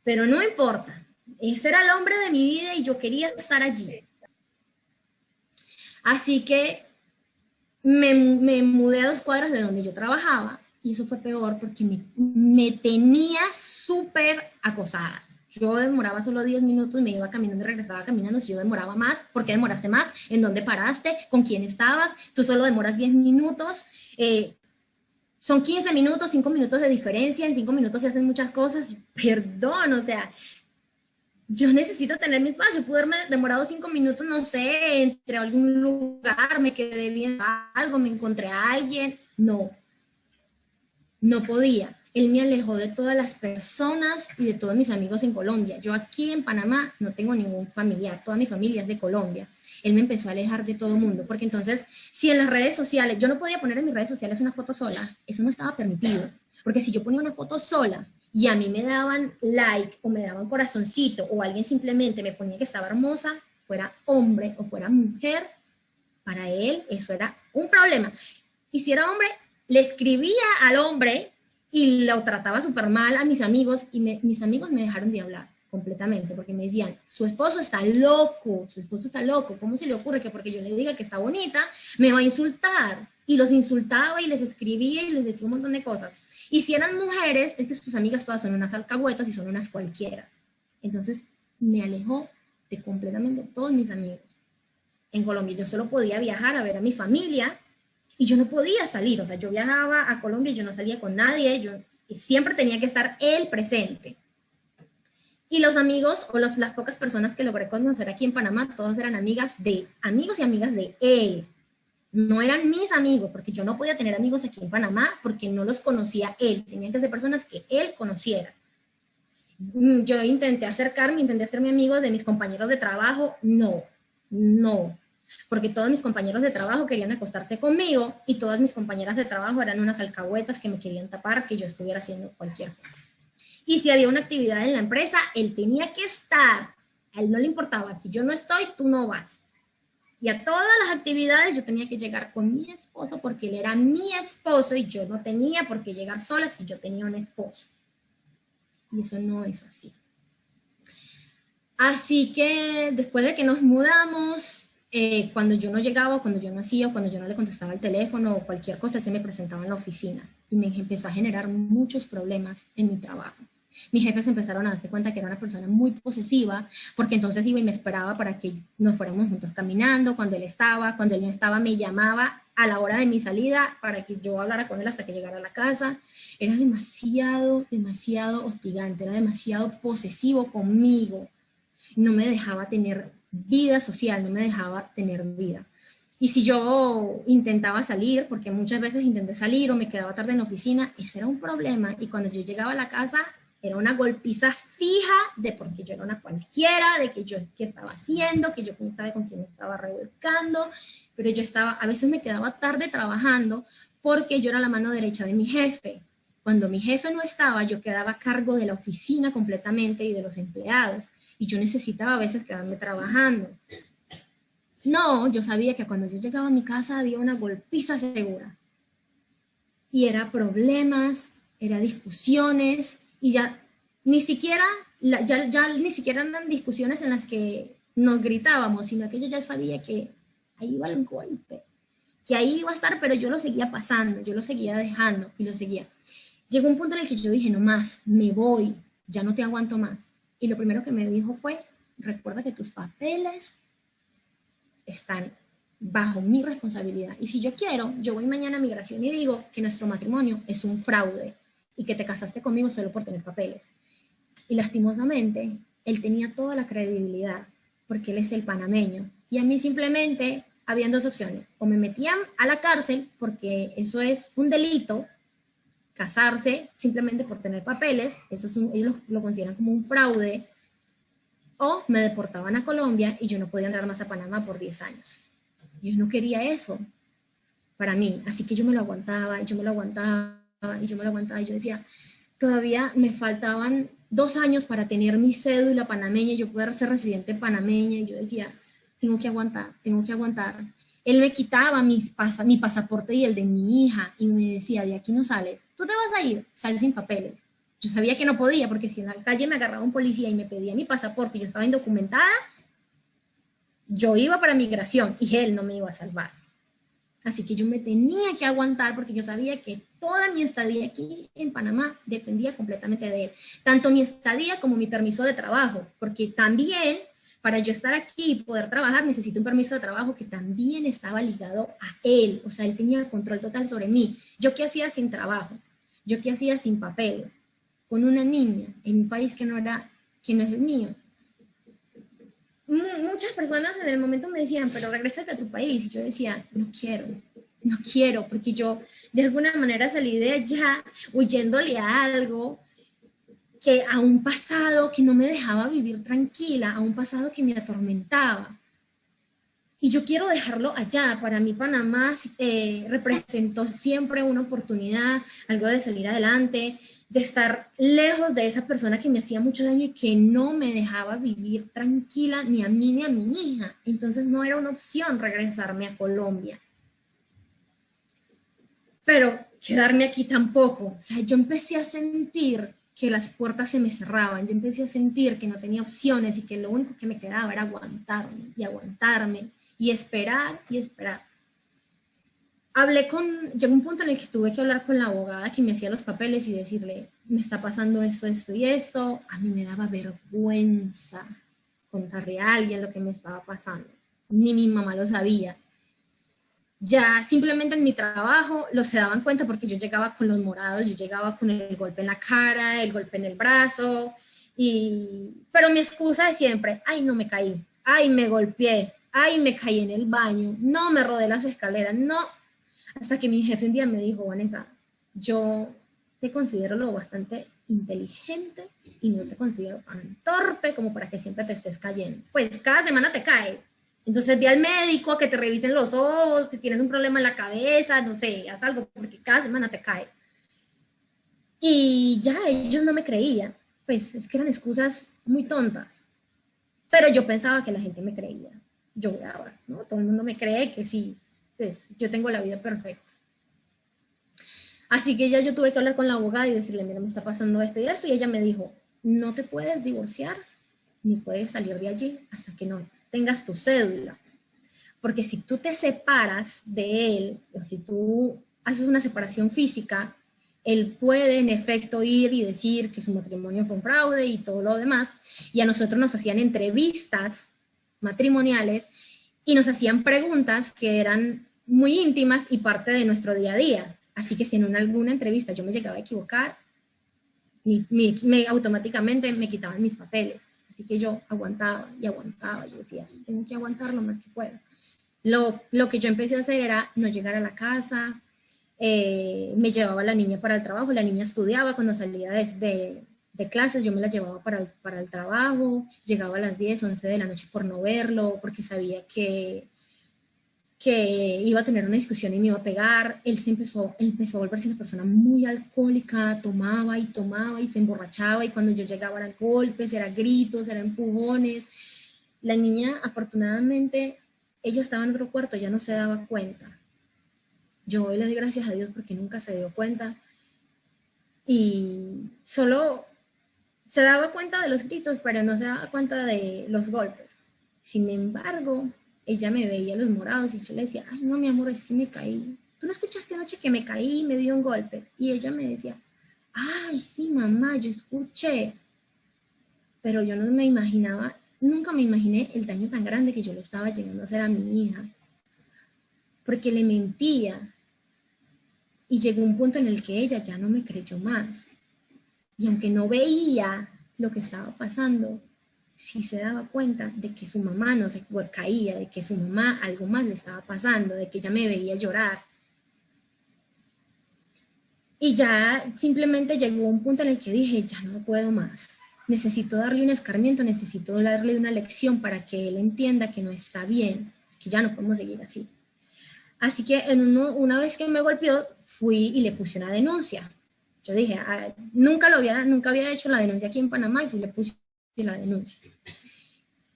Pero no importa, ese era el hombre de mi vida y yo quería estar allí. Así que me mudé a 2 cuadras de donde yo trabajaba. Y eso fue peor porque me tenía súper acosada. Yo demoraba solo 10 minutos, me iba caminando y regresaba caminando. Si yo demoraba más, ¿por qué demoraste más? ¿En dónde paraste? ¿Con quién estabas? Tú solo demoras 10 minutos. Son 15 minutos, 5 minutos de diferencia. En 5 minutos se hacen muchas cosas. Perdón, o sea, yo necesito tener mi espacio. Pude haberme demorado 5 minutos, no sé, entre algún lugar, me quedé viendo algo, me encontré a alguien. No podía. Él me alejó de todas las personas y de todos mis amigos en Colombia. Yo aquí en Panamá no tengo ningún familiar, toda mi familia es de Colombia. Él me empezó a alejar de todo el mundo, porque entonces, si en las redes sociales, yo no podía poner en mis redes sociales una foto sola, eso no estaba permitido, porque si yo ponía una foto sola y a mí me daban like o me daban corazoncito o alguien simplemente me ponía que estaba hermosa, fuera hombre o fuera mujer, para él eso era un problema. Y si era hombre, le escribía al hombre y lo trataba súper mal a mis amigos y mis amigos me dejaron de hablar completamente porque me decían, su esposo está loco, ¿cómo se le ocurre que porque yo le diga que está bonita me va a insultar? Y los insultaba y les escribía y les decía un montón de cosas. Y si eran mujeres, es que sus amigas todas son unas alcahuetas y son unas cualquiera. Entonces me alejó de completamente todos mis amigos. En Colombia yo solo podía viajar a ver a mi familia. Y yo no podía salir, o sea, yo viajaba a Colombia y yo no salía con nadie, yo siempre tenía que estar él presente. Y los amigos, o las pocas personas que logré conocer aquí en Panamá, todos eran amigos y amigas de él. No eran mis amigos, porque yo no podía tener amigos aquí en Panamá, porque no los conocía él, tenían que ser personas que él conociera. Yo intenté acercarme, intenté hacerme amigos de mis compañeros de trabajo, no. Porque todos mis compañeros de trabajo querían acostarse conmigo y todas mis compañeras de trabajo eran unas alcahuetas que me querían tapar que yo estuviera haciendo cualquier cosa. Y si había una actividad en la empresa, él tenía que estar. A él no le importaba, si yo no estoy, tú no vas. Y a todas las actividades yo tenía que llegar con mi esposo porque él era mi esposo y yo no tenía por qué llegar sola si yo tenía un esposo. Y eso no es así. Así que después de que nos mudamos, cuando yo no llegaba, cuando yo no hacía, cuando yo no le contestaba el teléfono o cualquier cosa, se me presentaba en la oficina y me empezó a generar muchos problemas en mi trabajo. Mis jefes empezaron a darse cuenta que era una persona muy posesiva, porque entonces iba y me esperaba para que nos fuéramos juntos caminando, cuando él no estaba, me llamaba a la hora de mi salida para que yo hablara con él hasta que llegara a la casa. Era demasiado hostigante, era demasiado posesivo conmigo. No me dejaba tener vida social, no me dejaba tener vida. Y si yo intentaba salir, porque muchas veces intenté salir o me quedaba tarde en la oficina, ese era un problema. Y cuando yo llegaba a la casa, era una golpiza fija de porque yo era una cualquiera, de que yo qué estaba haciendo, que yo quién sabe con quién estaba revolcando, pero yo a veces me quedaba tarde trabajando porque yo era la mano derecha de mi jefe. Cuando mi jefe no estaba, yo quedaba a cargo de la oficina completamente y de los empleados. Y yo necesitaba a veces quedarme trabajando. No, yo sabía que cuando yo llegaba a mi casa había una golpiza segura. Y era problemas, era discusiones, y ya ni siquiera eran discusiones en las que nos gritábamos, sino que yo ya sabía que ahí iba el golpe, que ahí iba a estar, pero yo lo seguía pasando, yo lo seguía dejando y lo seguía. Llegó un punto en el que yo dije, no más, me voy, ya no te aguanto más. Y lo primero que me dijo fue, recuerda que tus papeles están bajo mi responsabilidad. Y si yo quiero, yo voy mañana a migración y digo que nuestro matrimonio es un fraude y que te casaste conmigo solo por tener papeles. Y lastimosamente, él tenía toda la credibilidad porque él es el panameño. Y a mí simplemente habían 2 opciones. O me metían a la cárcel porque eso es un delito, casarse simplemente por tener papeles, ellos lo consideran como un fraude, o me deportaban a Colombia y yo no podía entrar más a Panamá por 10 años. Yo no quería eso para mí, así que yo me lo aguantaba, y yo me lo aguantaba, y yo me lo aguantaba, y yo decía, todavía me faltaban 2 años para tener mi cédula panameña y yo poder ser residente panameña, y yo decía, tengo que aguantar, tengo que aguantar. Él me quitaba mi pasaporte y el de mi hija, y me decía, de aquí no sales, tú te vas a ir, sal sin papeles. Yo sabía que no podía, porque si en la calle me agarraba un policía y me pedía mi pasaporte y yo estaba indocumentada, yo iba para migración y él no me iba a salvar. Así que yo me tenía que aguantar porque yo sabía que toda mi estadía aquí en Panamá dependía completamente de él. Tanto mi estadía como mi permiso de trabajo, porque también para yo estar aquí y poder trabajar necesito un permiso de trabajo que también estaba ligado a él. O sea, él tenía control total sobre mí. ¿Yo qué hacía sin trabajo? ¿Yo qué hacía sin papeles? Con una niña en un país que no es el mío. Muchas personas en el momento me decían, pero regrésate a tu país. Y yo decía, no quiero, porque yo de alguna manera salí de allá huyéndole a algo, a un pasado que no me dejaba vivir tranquila, a un pasado que me atormentaba. Y yo quiero dejarlo allá. Para mí Panamá representó siempre una oportunidad, algo de salir adelante, de estar lejos de esa persona que me hacía mucho daño y que no me dejaba vivir tranquila ni a mí ni a mi hija. Entonces no era una opción regresarme a Colombia. Pero quedarme aquí tampoco. O sea, yo empecé a sentir que las puertas se me cerraban. Yo empecé a sentir que no tenía opciones y que lo único que me quedaba era aguantarme y aguantarme y esperar y esperar. Llegó un punto en el que tuve que hablar con la abogada que me hacía los papeles y decirle, me está pasando esto, esto y esto. A mí me daba vergüenza contarle a alguien lo que me estaba pasando. Ni mi mamá lo sabía. Ya simplemente en mi trabajo se daban cuenta porque yo llegaba con los morados, yo llegaba con el golpe en la cara, el golpe en el brazo, pero mi excusa es siempre, ay, no me caí, ay, me golpeé, ay, me caí en el baño, no, me rodé las escaleras, no. Hasta que mi jefe un día me dijo, Vanessa, yo te considero lo bastante inteligente y no te considero tan torpe como para que siempre te estés cayendo. Pues cada semana te caes. Entonces ve al médico a que te revisen los ojos, si tienes un problema en la cabeza, no sé, haz algo, porque cada semana te caes. Y ya ellos no me creían. Pues es que eran excusas muy tontas. Pero yo pensaba que la gente me creía. Yo daba, ¿no? Todo el mundo me cree que sí, pues yo tengo la vida perfecta. Así que ya yo tuve que hablar con la abogada y decirle, mira, me está pasando esto y esto. Y ella me dijo, no te puedes divorciar ni puedes salir de allí hasta que no tengas tu cédula. Porque si tú te separas de él, o si tú haces una separación física, él puede en efecto ir y decir que su matrimonio fue un fraude y todo lo demás. Y a nosotros nos hacían entrevistas matrimoniales y nos hacían preguntas que eran muy íntimas y parte de nuestro día a día. Así que si en alguna entrevista yo me llegaba a equivocar, automáticamente me quitaban mis papeles. Así que yo aguantaba y aguantaba. Yo decía, tengo que aguantar lo más que pueda. Lo que yo empecé a hacer era no llegar a la casa, me llevaba a la niña para el trabajo, la niña estudiaba, cuando salía de clases yo me la llevaba para el trabajo, llegaba a las 10, 11 de la noche por no verlo, porque sabía que iba a tener una discusión y me iba a pegar. Él empezó a volverse una persona muy alcohólica, tomaba y se emborrachaba, y cuando yo llegaba eran golpes, eran gritos, eran empujones. La niña, afortunadamente, ella estaba en otro cuarto, ya no se daba cuenta. Yo hoy le doy gracias a Dios porque nunca se dio cuenta, y solo se daba cuenta de los gritos, pero no se daba cuenta de los golpes. Sin embargo, ella me veía los morados y yo le decía, ay, no, mi amor, es que me caí. ¿Tú no escuchaste anoche que me caí y me dio un golpe? Y ella me decía, ay, sí, mamá, yo escuché. Pero yo no me imaginaba, nunca me imaginé el daño tan grande que yo le estaba llegando a hacer a mi hija. Porque le mentía. Y llegó un punto en el que ella ya no me creyó más. Y aunque no veía lo que estaba pasando, sí se daba cuenta de que su mamá no se caía, de que su mamá algo más le estaba pasando, de que ella me veía llorar. Y ya simplemente llegó un punto en el que dije, ya no puedo más. Necesito darle un escarmiento, necesito darle una lección para que él entienda que no está bien, que ya no podemos seguir así. Así que una vez que me golpeó, fui y le puse una denuncia. Yo dije, nunca había hecho la denuncia aquí en Panamá y fui, le puse la denuncia.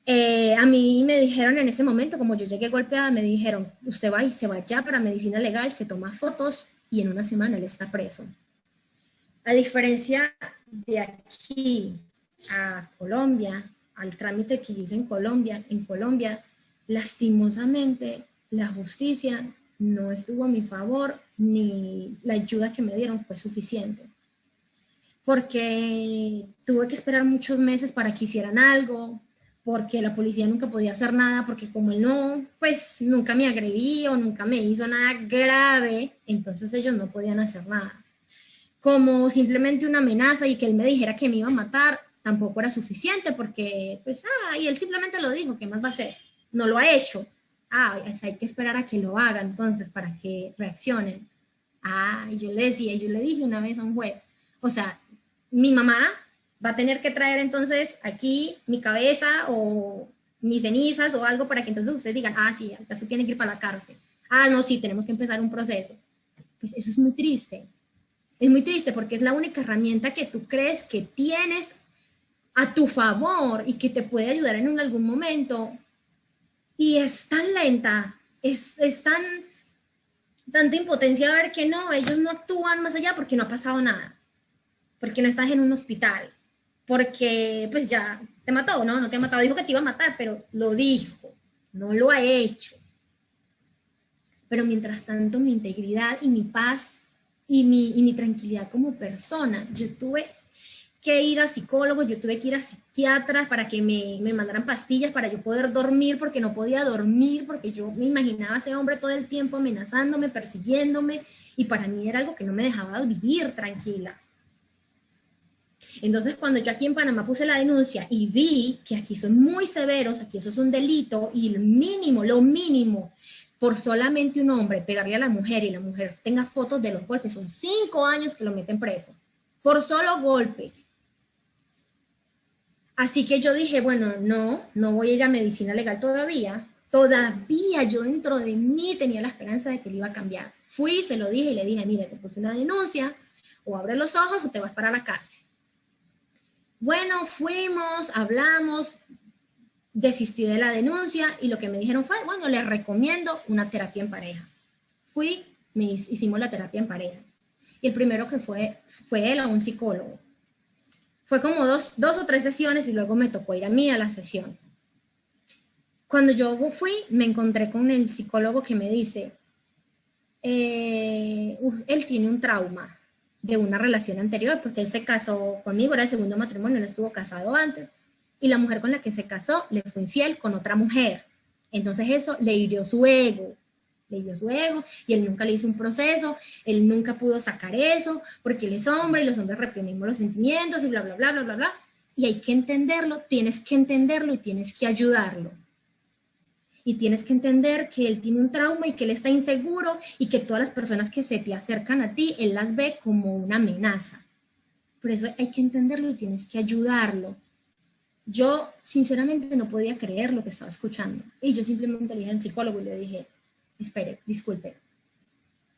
A mí me dijeron en ese momento, como yo llegué golpeada, me dijeron, usted va y se va ya para medicina legal, se toma fotos y en una semana él está preso. A diferencia de aquí a Colombia, al trámite que hice en Colombia, lastimosamente la justicia no estuvo a mi favor, ni la ayuda que me dieron fue suficiente. Porque tuve que esperar muchos meses para que hicieran algo, porque la policía nunca podía hacer nada, porque como él no, pues nunca me agredía o nunca me hizo nada grave, entonces ellos no podían hacer nada. Como simplemente una amenaza y que él me dijera que me iba a matar, tampoco era suficiente, porque pues, y él simplemente lo dijo, ¿qué más va a hacer? No lo ha hecho. Hay que esperar a que lo haga, entonces, para que reaccionen. Y yo le dije una vez a un juez, o sea, mi mamá va a tener que traer entonces aquí mi cabeza o mis cenizas o algo para que entonces ustedes digan, sí, ya se tiene que ir para la cárcel. No, sí, tenemos que empezar un proceso. Pues eso es muy triste. Es muy triste porque es la única herramienta que tú crees que tienes a tu favor y que te puede ayudar en algún momento. Y es tan lenta, es tanta impotencia ver que no, ellos no actúan más allá porque no ha pasado nada. Porque no estás en un hospital. Porque pues ya te mató, no te ha matado, dijo que te iba a matar, pero lo dijo, no lo ha hecho. Pero mientras tanto mi integridad y mi paz y mi tranquilidad como persona, yo tuve que ir a psicólogo, yo tuve que ir a psiquiatras para que me mandaran pastillas para yo poder dormir, porque no podía dormir, porque yo me imaginaba a ese hombre todo el tiempo amenazándome, persiguiéndome, y para mí era algo que no me dejaba vivir tranquila. Entonces, cuando yo aquí en Panamá puse la denuncia y vi que aquí son muy severos, aquí eso es un delito, y lo mínimo, por solamente un hombre pegarle a la mujer y la mujer tenga fotos de los golpes, son 5 años que lo meten preso, por solo golpes. Así que yo dije, bueno, no voy a ir a medicina legal todavía yo dentro de mí tenía la esperanza de que él iba a cambiar. Fui, se lo dije y le dije, mire, te puse una denuncia, o abre los ojos o te vas para la cárcel. Bueno, fuimos, hablamos, desistí de la denuncia y lo que me dijeron fue, bueno, les recomiendo una terapia en pareja. Hicimos la terapia en pareja. Y el primero que fue él a un psicólogo. Fue como dos o 3 sesiones y luego me tocó ir a mí a la sesión. Cuando yo fui, me encontré con el psicólogo que me dice, él tiene un trauma de una relación anterior, porque él se casó conmigo, era el segundo matrimonio, él estuvo casado antes, y la mujer con la que se casó le fue infiel con otra mujer. Entonces eso le hirió su ego, y él nunca le hizo un proceso, él nunca pudo sacar eso, porque él es hombre y los hombres reprimimos los sentimientos y bla, bla, bla, bla, bla, bla. Y hay que entenderlo, tienes que entenderlo y tienes que ayudarlo. Y tienes que entender que él tiene un trauma y que él está inseguro y que todas las personas que se te acercan a ti, él las ve como una amenaza. Por eso hay que entenderlo y tienes que ayudarlo. Yo sinceramente no podía creer lo que estaba escuchando. Y yo simplemente le dije al psicólogo y le dije, espere, disculpe,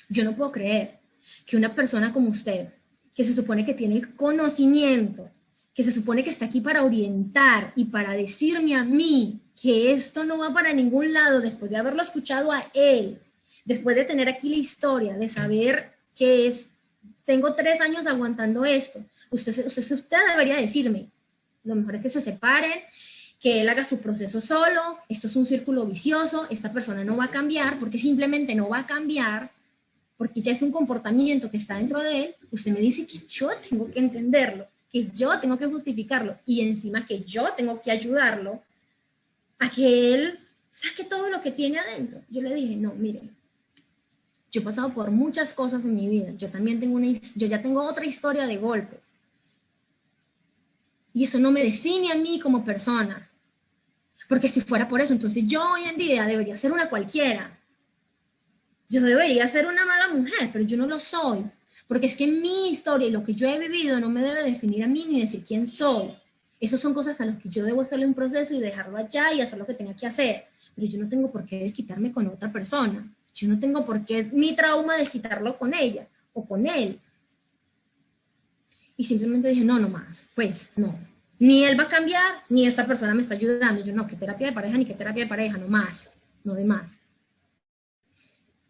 yo no puedo creer que una persona como usted, que se supone que tiene el conocimiento, que se supone que está aquí para orientar y para decirme a mí que esto no va para ningún lado, después de haberlo escuchado a él, después de tener aquí la historia, de saber que tengo 3 años aguantando esto, usted debería decirme, lo mejor es que se separen, que él haga su proceso solo, esto es un círculo vicioso, esta persona no va a cambiar, porque simplemente no va a cambiar, porque ya es un comportamiento que está dentro de él. Usted me dice que yo tengo que entenderlo, que yo tengo que justificarlo, y encima que yo tengo que ayudarlo a que él saque todo lo que tiene adentro. Yo le dije, no, miren, yo he pasado por muchas cosas en mi vida, yo ya tengo otra historia de golpes, y eso no me define a mí como persona, porque si fuera por eso, entonces yo hoy en día debería ser una cualquiera, yo debería ser una mala mujer, pero yo no lo soy, porque es que mi historia y lo que yo he vivido no me debe definir a mí ni decir quién soy. Esas son cosas a las que yo debo hacerle un proceso y dejarlo allá y hacer lo que tenga que hacer. Pero yo no tengo por qué desquitarme con otra persona. Yo no tengo por qué mi trauma desquitarlo con ella o con él. Y simplemente dije, no, no más, pues no. Ni él va a cambiar, ni esta persona me está ayudando. Yo no, que terapia de pareja, ni que terapia de pareja, no más, no de más.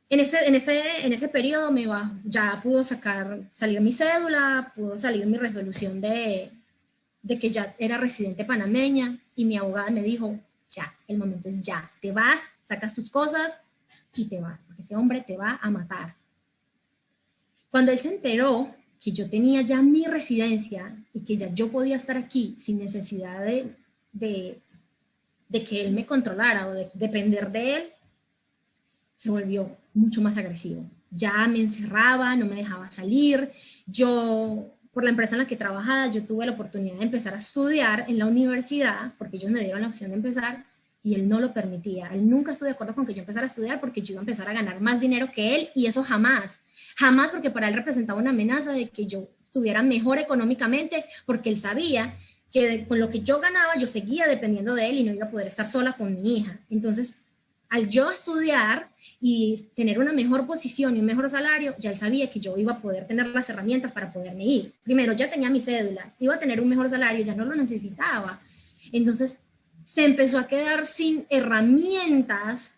En ese periodo ya pudo salir mi cédula, pudo salir mi resolución de que ya era residente panameña, y mi abogada me dijo, ya, el momento es ya, te vas, sacas tus cosas y te vas, porque ese hombre te va a matar. Cuando él se enteró que yo tenía ya mi residencia y que ya yo podía estar aquí sin necesidad de que él me controlara o de depender de él, se volvió mucho más agresivo. Ya me encerraba, no me dejaba salir. Yo, por la empresa en la que trabajaba, yo tuve la oportunidad de empezar a estudiar en la universidad, porque ellos me dieron la opción de empezar, y él no lo permitía. Él nunca estuvo de acuerdo con que yo empezara a estudiar porque yo iba a empezar a ganar más dinero que él, y eso jamás. Jamás, porque para él representaba una amenaza de que yo estuviera mejor económicamente, porque él sabía que con lo que yo ganaba yo seguía dependiendo de él y no iba a poder estar sola con mi hija. Entonces, al yo estudiar y tener una mejor posición y un mejor salario, ya él sabía que yo iba a poder tener las herramientas para poderme ir. Primero, ya tenía mi cédula, iba a tener un mejor salario, ya no lo necesitaba. Entonces, se empezó a quedar sin herramientas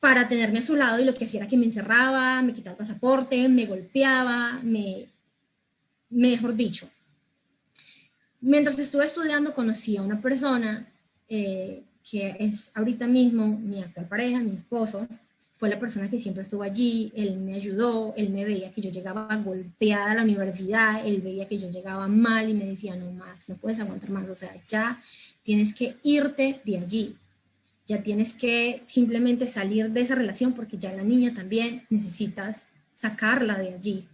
para tenerme a su lado, y lo que hacía era que me encerraba, me quitaba el pasaporte, me golpeaba, mejor dicho. Mientras estuve estudiando, conocí a una persona que es ahorita mismo mi actual pareja, mi esposo. Fue la persona que siempre estuvo allí, él me ayudó, él me veía que yo llegaba golpeada a la universidad, él veía que yo llegaba mal y me decía, no más, no puedes aguantar más, o sea, ya tienes que irte de allí, ya tienes que simplemente salir de esa relación porque ya la niña también necesitas sacarla de allí.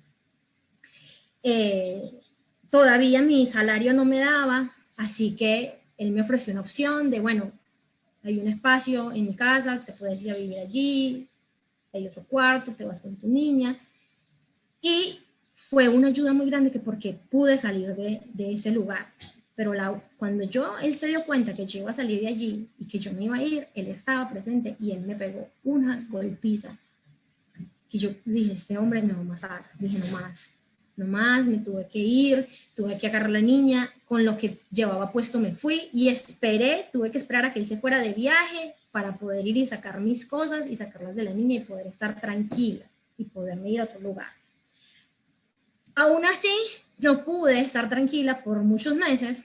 Todavía mi salario no me daba, así que él me ofreció una opción de, bueno, hay un espacio en mi casa, te puedes ir a vivir allí, hay otro cuarto, te vas con tu niña. Y fue una ayuda muy grande porque pude salir de ese lugar. Pero cuando él se dio cuenta que yo iba a salir de allí y que yo me iba a ir, él estaba presente y él me pegó una golpiza. Que yo dije, este hombre me va a matar. Dije, no más, me tuve que ir, tuve que agarrar a la niña, con lo que llevaba puesto me fui y tuve que esperar a que él se fuera de viaje para poder ir y sacar mis cosas y sacarlas de la niña y poder estar tranquila y poderme ir a otro lugar. Aún así, no pude estar tranquila por muchos meses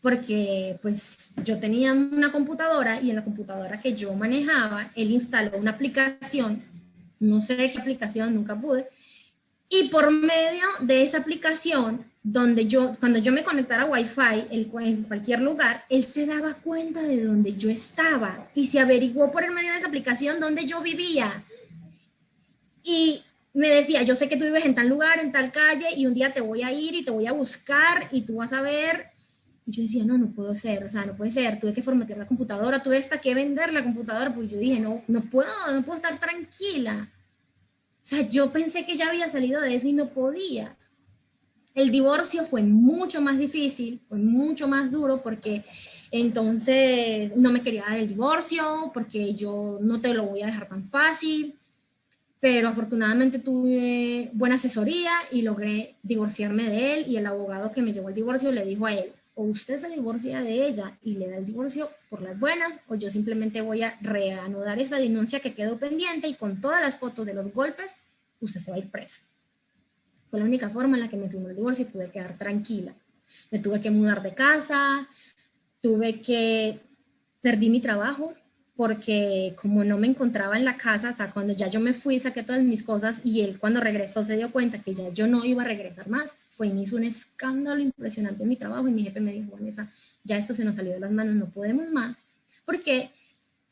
porque pues yo tenía una computadora y en la computadora que yo manejaba, él instaló una aplicación, no sé qué aplicación, nunca pude, y por medio de esa aplicación, cuando yo me conectara a Wi-Fi en cualquier lugar, él se daba cuenta de dónde yo estaba y se averiguó por el medio de esa aplicación dónde yo vivía. Y me decía, yo sé que tú vives en tal lugar, en tal calle, y un día te voy a ir y te voy a buscar y tú vas a ver. Y yo decía, no puedo ser, o sea, no puede ser. Tuve que formatear la computadora, tuve hasta que vender la computadora, porque yo dije, no puedo estar tranquila. O sea, yo pensé que ya había salido de eso y no podía. El divorcio fue mucho más difícil, fue mucho más duro porque entonces no me quería dar el divorcio, porque yo no te lo voy a dejar tan fácil, pero afortunadamente tuve buena asesoría y logré divorciarme de él, y el abogado que me llevó el divorcio le dijo a él, o usted se divorcia de ella y le da el divorcio por las buenas, o yo simplemente voy a reanudar esa denuncia que quedó pendiente y con todas las fotos de los golpes, usted se va a ir preso. Fue la única forma en la que me firmó el divorcio y pude quedar tranquila. Me tuve que mudar de casa, perdí mi trabajo, porque como no me encontraba en la casa, o sea, cuando ya yo me fui, saqué todas mis cosas, y él cuando regresó se dio cuenta que ya yo no iba a regresar más. Fue y me hizo un escándalo impresionante en mi trabajo, y mi jefe me dijo, Vanessa, ya esto se nos salió de las manos, no podemos más, porque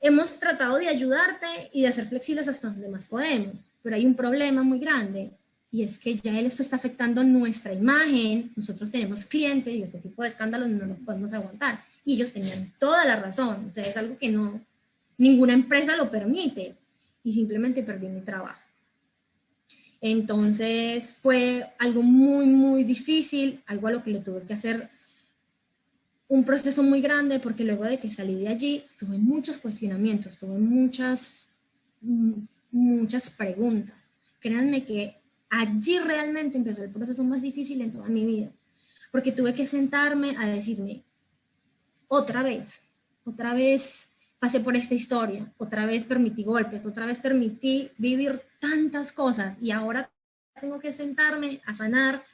hemos tratado de ayudarte y de ser flexibles hasta donde más podemos, pero hay un problema muy grande, y es que ya esto está afectando nuestra imagen, nosotros tenemos clientes y este tipo de escándalos no los podemos aguantar. Y ellos tenían toda la razón, o sea, es algo que ninguna empresa lo permite, y simplemente perdí mi trabajo. Entonces fue algo muy, muy difícil, algo a lo que le tuve que hacer un proceso muy grande, porque luego de que salí de allí tuve muchos cuestionamientos, tuve muchas preguntas. Créanme que allí realmente empezó el proceso más difícil en toda mi vida, porque tuve que sentarme a decirme, otra vez pasé por esta historia, otra vez permití golpes, otra vez permití vivir tantas cosas y ahora tengo que sentarme a sanar,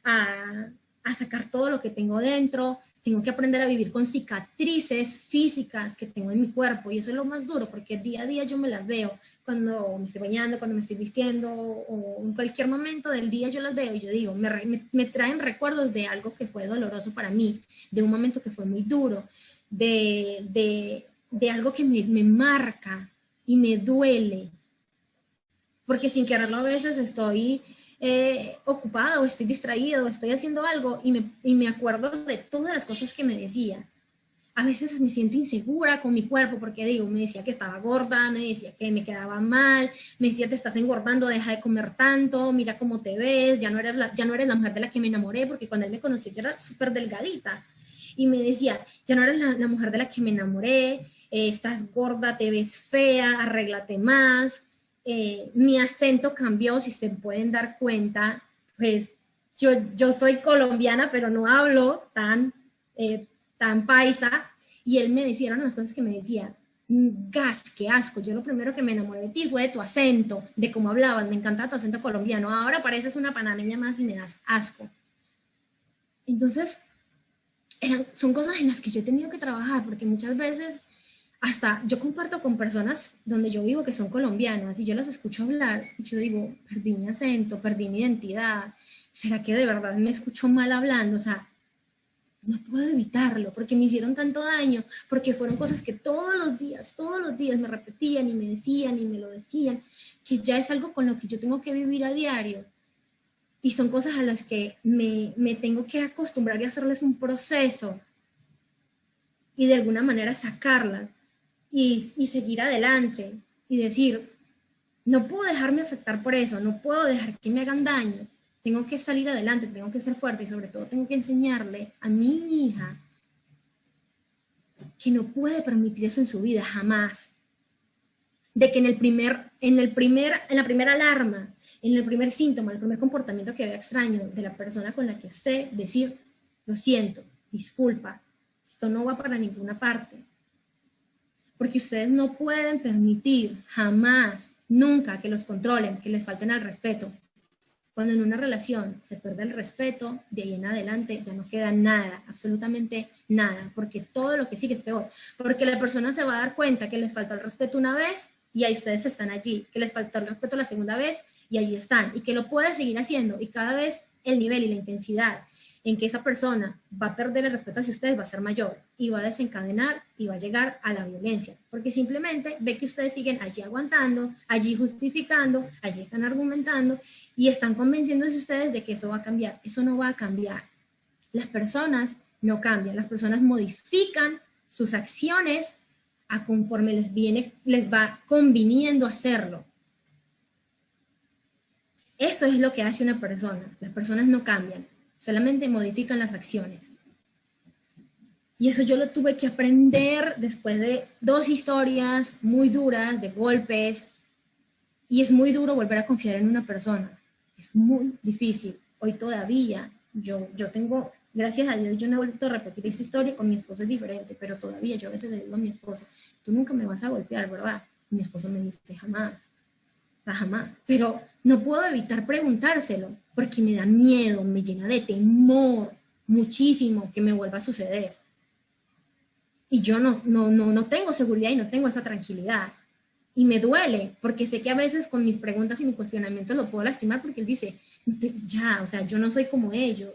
a sacar todo lo que tengo dentro, tengo que aprender a vivir con cicatrices físicas que tengo en mi cuerpo y eso es lo más duro porque día a día yo me las veo, cuando me estoy bañando, cuando me estoy vistiendo o en cualquier momento del día yo las veo y yo digo, me traen recuerdos de algo que fue doloroso para mí, de un momento que fue muy duro, de algo que me marca y me duele, porque sin quererlo a veces estoy ocupada o estoy distraída o estoy haciendo algo y me acuerdo de todas las cosas que me decía. A veces me siento insegura con mi cuerpo porque digo, me decía que estaba gorda, me decía que me quedaba mal, me decía te estás engordando, deja de comer tanto, mira cómo te ves, ya no eres la mujer de la que me enamoré, porque cuando él me conoció yo era súper delgadita. Y me decía, ya no eres la mujer de la que me enamoré, estás gorda, te ves fea, arréglate más. Mi acento cambió, si se pueden dar cuenta, pues yo soy colombiana, pero no hablo tan paisa, y él me decía, eran las cosas que me decía, gas, qué asco, yo lo primero que me enamoré de ti fue de tu acento, de cómo hablabas, me encantaba tu acento colombiano, ahora pareces una panameña más y me das asco. Entonces, son cosas en las que yo he tenido que trabajar, porque muchas veces hasta yo comparto con personas donde yo vivo que son colombianas y yo las escucho hablar y yo digo, perdí mi acento, perdí mi identidad, ¿será que de verdad me escucho mal hablando? O sea, no puedo evitarlo porque me hicieron tanto daño, porque fueron cosas que todos los días me repetían y me decían y me lo decían, que ya es algo con lo que yo tengo que vivir a diario. Y son cosas a las que me tengo que acostumbrar y hacerles un proceso y de alguna manera sacarlas. Y seguir adelante y decir, no puedo dejarme afectar por eso, no puedo dejar que me hagan daño, tengo que salir adelante, tengo que ser fuerte y sobre todo tengo que enseñarle a mi hija que no puede permitir eso en su vida, jamás. De que en la primera alarma, en el primer síntoma, el primer comportamiento que vea extraño de la persona con la que esté, decir, lo siento, disculpa, esto no va para ninguna parte. Porque ustedes no pueden permitir jamás, nunca que los controlen, que les falten al respeto. Cuando en una relación se pierde el respeto, de ahí en adelante ya no queda nada, absolutamente nada, porque todo lo que sigue es peor. Porque la persona se va a dar cuenta que les faltó el respeto una vez y ahí ustedes están allí, que les faltó el respeto la segunda vez y allí están, y que lo puede seguir haciendo y cada vez el nivel y la intensidad en que esa persona va a perder el respeto hacia ustedes va a ser mayor y va a desencadenar y va a llegar a la violencia, porque simplemente ve que ustedes siguen allí aguantando, allí justificando, allí están argumentando y están convenciéndose ustedes de que eso va a cambiar. Eso no va a cambiar. Las personas no cambian, las personas modifican sus acciones a conforme les va conviniendo hacerlo. Eso es lo que hace una persona. Las personas no cambian, solamente modifican las acciones. Y eso yo lo tuve que aprender después de 2 historias muy duras, de golpes, y es muy duro volver a confiar en una persona. Es muy difícil. Hoy todavía, yo tengo, gracias a Dios, yo no he vuelto a repetir esta historia, con mi esposo es diferente, pero todavía yo a veces le digo a mi esposo, tú nunca me vas a golpear, ¿verdad? Y mi esposo me dice, jamás. Jamás, pero no puedo evitar preguntárselo porque me da miedo, me llena de temor muchísimo que me vuelva a suceder. Y yo no tengo seguridad y no tengo esa tranquilidad. Y me duele porque sé que a veces con mis preguntas y mis cuestionamientos lo puedo lastimar porque él dice, ya, o sea, yo no soy como ellos.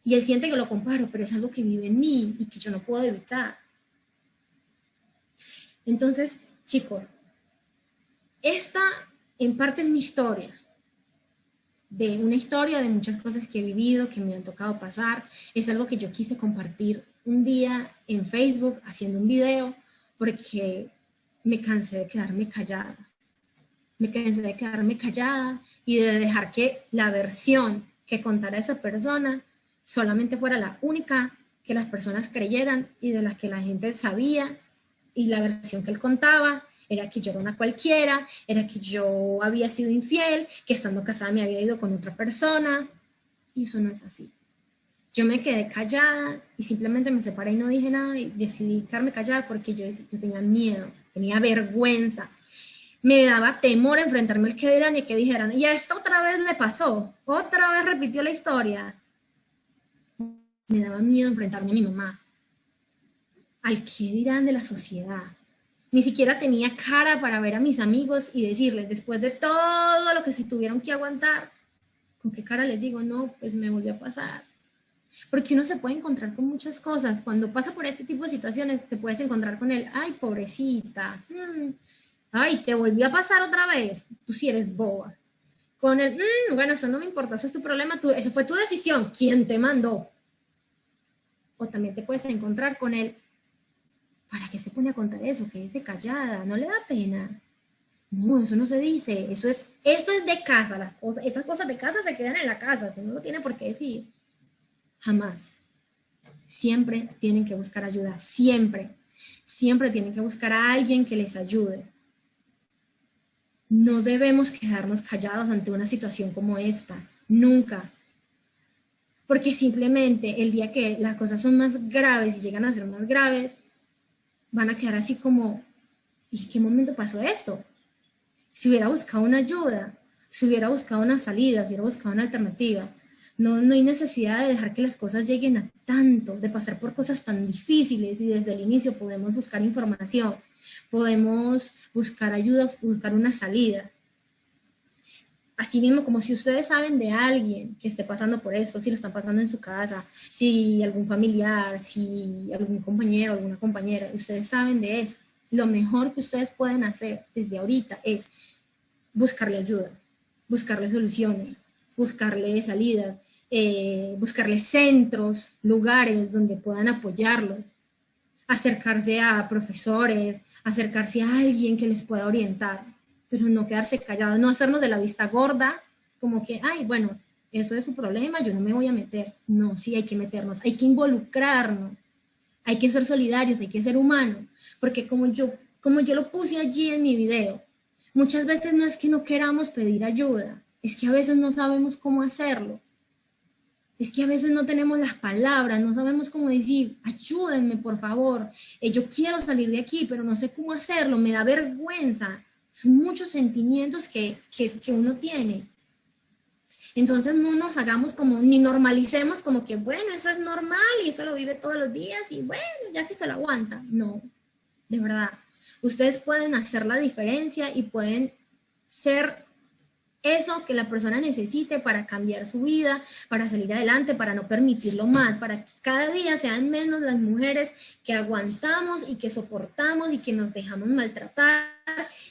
Y él siente que lo comparo, pero es algo que vive en mí y que yo no puedo evitar. Entonces, chicos, esta en parte es mi historia, de una historia de muchas cosas que he vivido, que me han tocado pasar. Es algo que yo quise compartir un día en Facebook haciendo un video porque me cansé de quedarme callada. Me cansé de quedarme callada y de dejar que la versión que contara esa persona solamente fuera la única que las personas creyeran y de la que la gente sabía, y la versión que él contaba era que yo era una cualquiera, era que yo había sido infiel, que estando casada me había ido con otra persona, y eso no es así. Yo me quedé callada y simplemente me separé y no dije nada y decidí quedarme callada porque yo tenía miedo, tenía vergüenza. Me daba temor enfrentarme al que dirán y que dijeran, y a esta otra vez le pasó, otra vez repitió la historia. Me daba miedo enfrentarme a mi mamá, al que dirán de la sociedad. Ni siquiera tenía cara para ver a mis amigos y decirles, después de todo lo que se tuvieron que aguantar, ¿con qué cara les digo? No, pues me volvió a pasar. Porque uno se puede encontrar con muchas cosas. Cuando pasa por este tipo de situaciones, te puedes encontrar con el, ay, pobrecita, ay, te volvió a pasar otra vez, tú sí eres boba. Con el, bueno, eso no me importa, eso es tu problema, eso fue tu decisión, ¿quién te mandó? O también te puedes encontrar con el, ¿para qué se pone a contar eso? Quédese callada, no le da pena. No, eso no se dice, eso es de casa, esas cosas de casa se quedan en la casa, si no lo tiene por qué decir. Jamás. Siempre tienen que buscar ayuda, siempre tienen que buscar a alguien que les ayude. No debemos quedarnos callados ante una situación como esta, nunca. Porque simplemente el día que las cosas son más graves y llegan a ser más graves, van a quedar así como, ¿y qué momento pasó esto? Si hubiera buscado una ayuda, si hubiera buscado una salida, si hubiera buscado una alternativa, no hay necesidad de dejar que las cosas lleguen a tanto, de pasar por cosas tan difíciles y desde el inicio podemos buscar información, podemos buscar ayuda, buscar una salida. Así mismo, como si ustedes saben de alguien que esté pasando por esto, si lo están pasando en su casa, si algún familiar, si algún compañero, alguna compañera, ustedes saben de eso, lo mejor que ustedes pueden hacer desde ahorita es buscarle ayuda, buscarle soluciones, buscarle salidas, buscarle centros, lugares donde puedan apoyarlo, acercarse a profesores, acercarse a alguien que les pueda orientar, pero no quedarse callados, no hacernos de la vista gorda, como que, ay, bueno, eso es su problema, yo no me voy a meter. No, sí hay que meternos, hay que involucrarnos, hay que ser solidarios, hay que ser humanos, porque como yo lo puse allí en mi video, muchas veces no es que no queramos pedir ayuda, es que a veces no sabemos cómo hacerlo. Es que a veces no tenemos las palabras, no sabemos cómo decir, ayúdenme por favor, yo quiero salir de aquí, pero no sé cómo hacerlo, me da vergüenza. Son muchos sentimientos que uno tiene. Entonces no nos hagamos como, ni normalicemos como que, bueno, eso es normal y eso lo vive todos los días y bueno, ya que se lo aguanta. No, de verdad. Ustedes pueden hacer la diferencia y pueden ser eso que la persona necesite para cambiar su vida, para salir adelante, para no permitirlo más, para que cada día sean menos las mujeres que aguantamos y que soportamos y que nos dejamos maltratar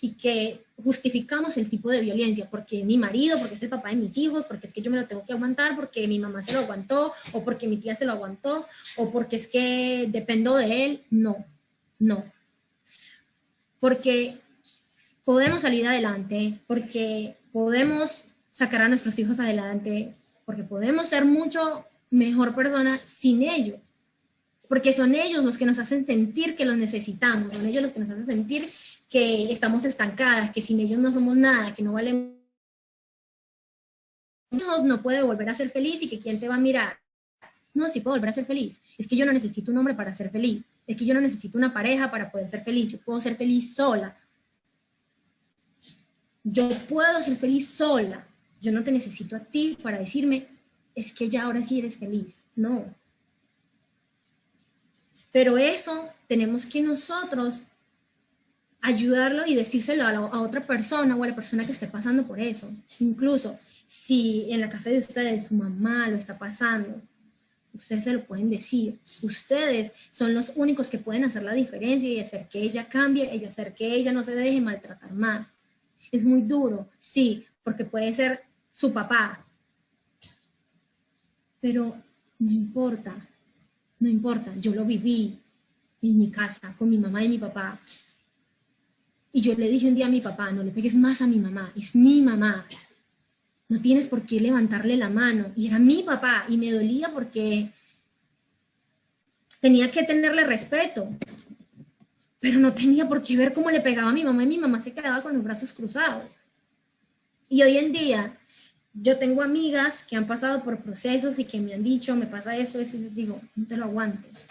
y que justificamos el tipo de violencia, porque mi marido, porque es el papá de mis hijos, porque es que yo me lo tengo que aguantar, porque mi mamá se lo aguantó, o porque mi tía se lo aguantó, o porque es que dependo de él. No, no. Porque podemos salir adelante, porque podemos sacar a nuestros hijos adelante, porque podemos ser mucho mejor persona sin ellos, porque son ellos los que nos hacen sentir que los necesitamos, son ellos los que nos hacen sentir que estamos estancadas, que sin ellos no somos nada, que no valemos, no puede volver a ser feliz y que quién te va a mirar. No, sí puedo volver a ser feliz, es que yo no necesito un hombre para ser feliz, es que yo no necesito una pareja para poder ser feliz, yo puedo ser feliz sola. Yo puedo ser feliz sola. Yo no te necesito a ti para decirme, es que ya ahora sí eres feliz. No. Pero eso tenemos que nosotros ayudarlo y decírselo a otra persona o a la persona que esté pasando por eso. Incluso si en la casa de ustedes su mamá lo está pasando, ustedes se lo pueden decir. Ustedes son los únicos que pueden hacer la diferencia y hacer que ella cambie y hacer que ella no se deje maltratar más. Es muy duro, sí, porque puede ser su papá. Pero no importa, no importa. Yo lo viví en mi casa, con mi mamá y mi papá. Y yo le dije un día a mi papá, no le pegues más a mi mamá, es mi mamá. No tienes por qué levantarle la mano. Y era mi papá, y me dolía porque tenía que tenerle respeto. pero no tenía por qué ver cómo le pegaba a mi mamá y mi mamá se quedaba con los brazos cruzados. Y hoy en día yo tengo amigas que han pasado por procesos y que me han dicho, me pasa esto, eso, y les digo, no te lo aguantes.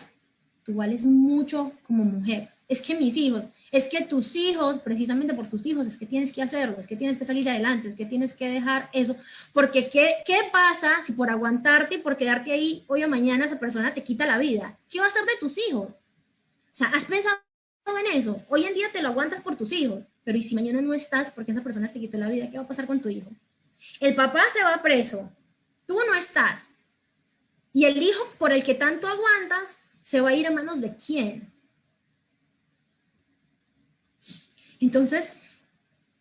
Tú vales mucho como mujer. Es que mis hijos, es que tus hijos, precisamente por tus hijos, es que tienes que hacerlo, es que tienes que salir adelante, es que tienes que dejar eso. Porque ¿qué pasa si por aguantarte y por quedarte ahí hoy o mañana esa persona te quita la vida? ¿Qué va a hacer de tus hijos? O sea, ¿has pensado en eso? Hoy en día te lo aguantas por tus hijos, pero ¿y si mañana no estás porque esa persona te quitó la vida? ¿Qué va a pasar con tu hijo? El papá se va preso, tú no estás. Y el hijo por el que tanto aguantas se va a ir a manos de quién. Entonces,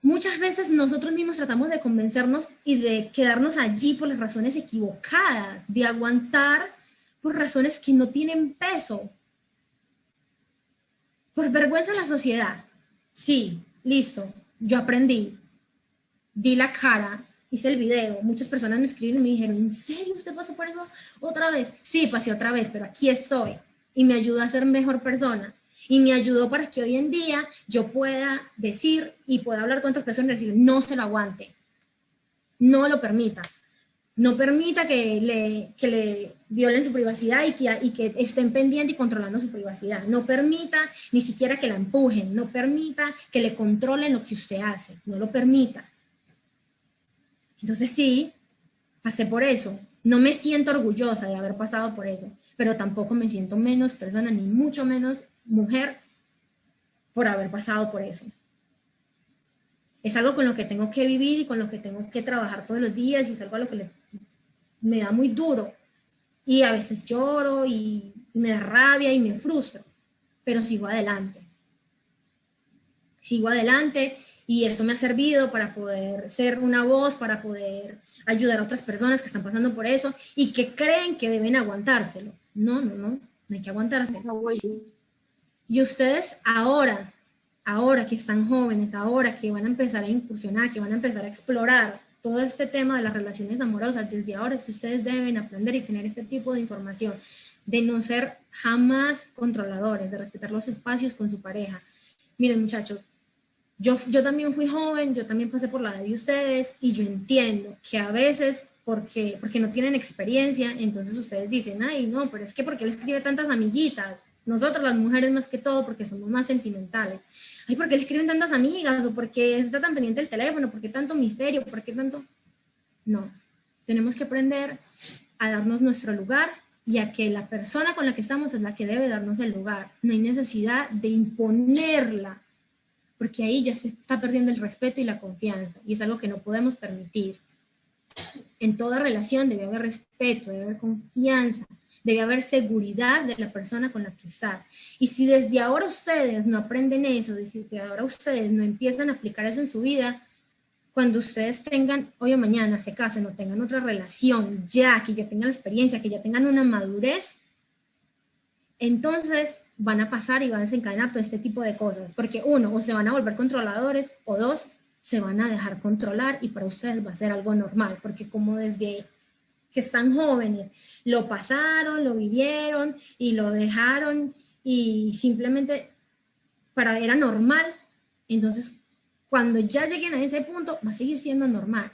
muchas veces nosotros mismos tratamos de convencernos y de quedarnos allí por las razones equivocadas, de aguantar por razones que no tienen peso. Por vergüenza en la sociedad. Sí, listo, yo aprendí, di la cara, hice el video, muchas personas me escribieron y me dijeron, ¿en serio usted pasó por eso otra vez? Sí, pasé otra vez, pero aquí estoy y me ayudó a ser mejor persona y me ayudó para que hoy en día yo pueda decir y pueda hablar con otras personas y decir, no se lo aguante, no lo permita. No permita que le violen su privacidad y que estén pendientes y controlando su privacidad. No permita ni siquiera que la empujen. No permita que le controlen lo que usted hace. No lo permita. Entonces sí, pasé por eso. No me siento orgullosa de haber pasado por eso, pero tampoco me siento menos persona, ni mucho menos mujer por haber pasado por eso. Es algo con lo que tengo que vivir y con lo que tengo que trabajar todos los días y es algo a lo que me da muy duro. Y a veces lloro y me da rabia y me frustro, pero sigo adelante. Sigo adelante y eso me ha servido para poder ser una voz, para poder ayudar a otras personas que están pasando por eso y que creen que deben aguantárselo. No hay que aguantárselo. Y ustedes ahora que están jóvenes, ahora que van a empezar a incursionar, que van a empezar a explorar todo este tema de las relaciones amorosas, desde ahora es que ustedes deben aprender y tener este tipo de información, de no ser jamás controladores, de respetar los espacios con su pareja. Miren, muchachos, yo también fui joven, yo también pasé por la edad de ustedes y yo entiendo que a veces porque no tienen experiencia, entonces ustedes dicen, ay, no, pero es que ¿por qué le escribe tantas amiguitas? Nosotras las mujeres más que todo porque somos más sentimentales. Ay, ¿por qué le escriben tantas amigas? ¿O por qué está tan pendiente el teléfono? ¿Por qué tanto misterio? ¿Por qué tanto...? No, tenemos que aprender a darnos nuestro lugar y a que la persona con la que estamos es la que debe darnos el lugar. No hay necesidad de imponerla, porque ahí ya se está perdiendo el respeto y la confianza, y es algo que no podemos permitir. En toda relación debe haber respeto, debe haber confianza, debe haber seguridad de la persona con la que está. Y si desde ahora ustedes no aprenden eso, si desde ahora ustedes no empiezan a aplicar eso en su vida, cuando ustedes tengan, hoy o mañana, se casen o tengan otra relación, ya que ya tengan la experiencia, que ya tengan una madurez, entonces van a pasar y van a desencadenar todo este tipo de cosas. Porque uno, o se van a volver controladores, o dos, se van a dejar controlar y para ustedes va a ser algo normal. Porque como desde que están jóvenes, lo pasaron, lo vivieron y lo dejaron y simplemente era normal, entonces cuando ya lleguen a ese punto va a seguir siendo normal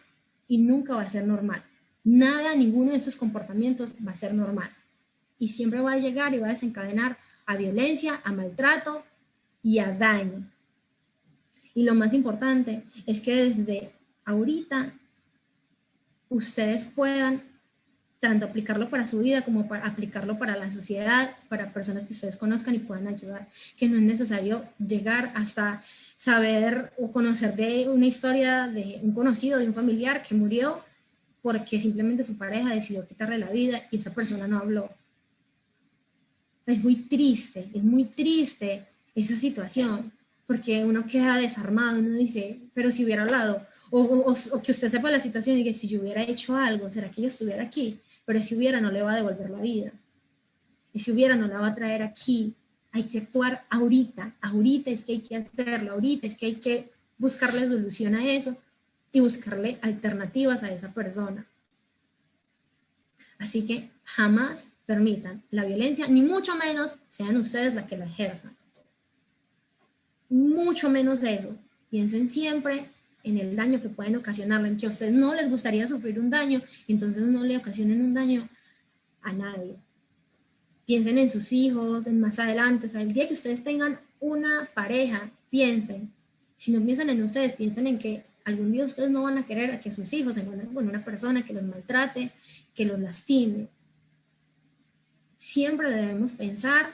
y nunca va a ser normal. Nada, ninguno de estos comportamientos va a ser normal y siempre va a llegar y va a desencadenar a violencia, a maltrato y a daño. Y lo más importante es que desde ahorita ustedes puedan tanto aplicarlo para su vida como para aplicarlo para la sociedad, para personas que ustedes conozcan y puedan ayudar, que no es necesario llegar hasta saber o conocer de una historia de un conocido, de un familiar que murió porque simplemente su pareja decidió quitarle la vida y esa persona no habló. Es muy triste esa situación, porque uno queda desarmado, uno dice, pero si hubiera hablado, o que usted sepa la situación y que si yo hubiera hecho algo, ¿será que yo estuviera aquí? Pero si hubiera no le va a devolver la vida. Y si hubiera no la va a traer aquí. Hay que actuar ahorita es que hay que hacerlo, ahorita es que hay que buscarle solución a eso y buscarle alternativas a esa persona. Así que jamás permitan la violencia, ni mucho menos sean ustedes las que la ejerzan. mucho menos eso. Piensen siempre en el daño que pueden ocasionarle, en que a ustedes no les gustaría sufrir un daño, entonces no le ocasionen un daño a nadie. Piensen en sus hijos, en más adelante, o sea, el día que ustedes tengan una pareja, piensen, si no piensan en ustedes, piensen en que algún día ustedes no van a querer a que sus hijos se encuentren con una persona que los maltrate, que los lastime. Siempre debemos pensar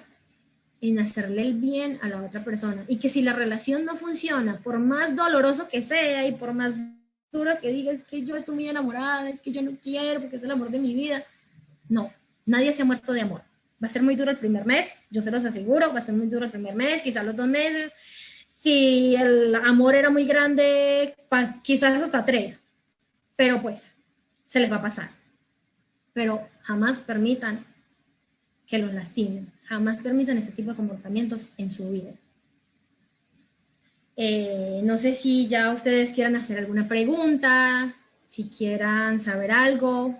en hacerle el bien a la otra persona, y que si la relación no funciona, por más doloroso que sea y por más duro que diga, es que yo estoy muy enamorada, es que yo no quiero porque es el amor de mi vida, no, nadie se ha muerto de amor. Va a ser muy duro el primer mes, yo se los aseguro, va a ser muy duro el primer mes, quizás los 2 meses, si el amor era muy grande, quizás hasta 3, pero pues se les va a pasar. Pero jamás permitan que los lastimen, jamás permitan ese tipo de comportamientos en su vida. No sé si ya ustedes quieran hacer alguna pregunta, si quieran saber algo.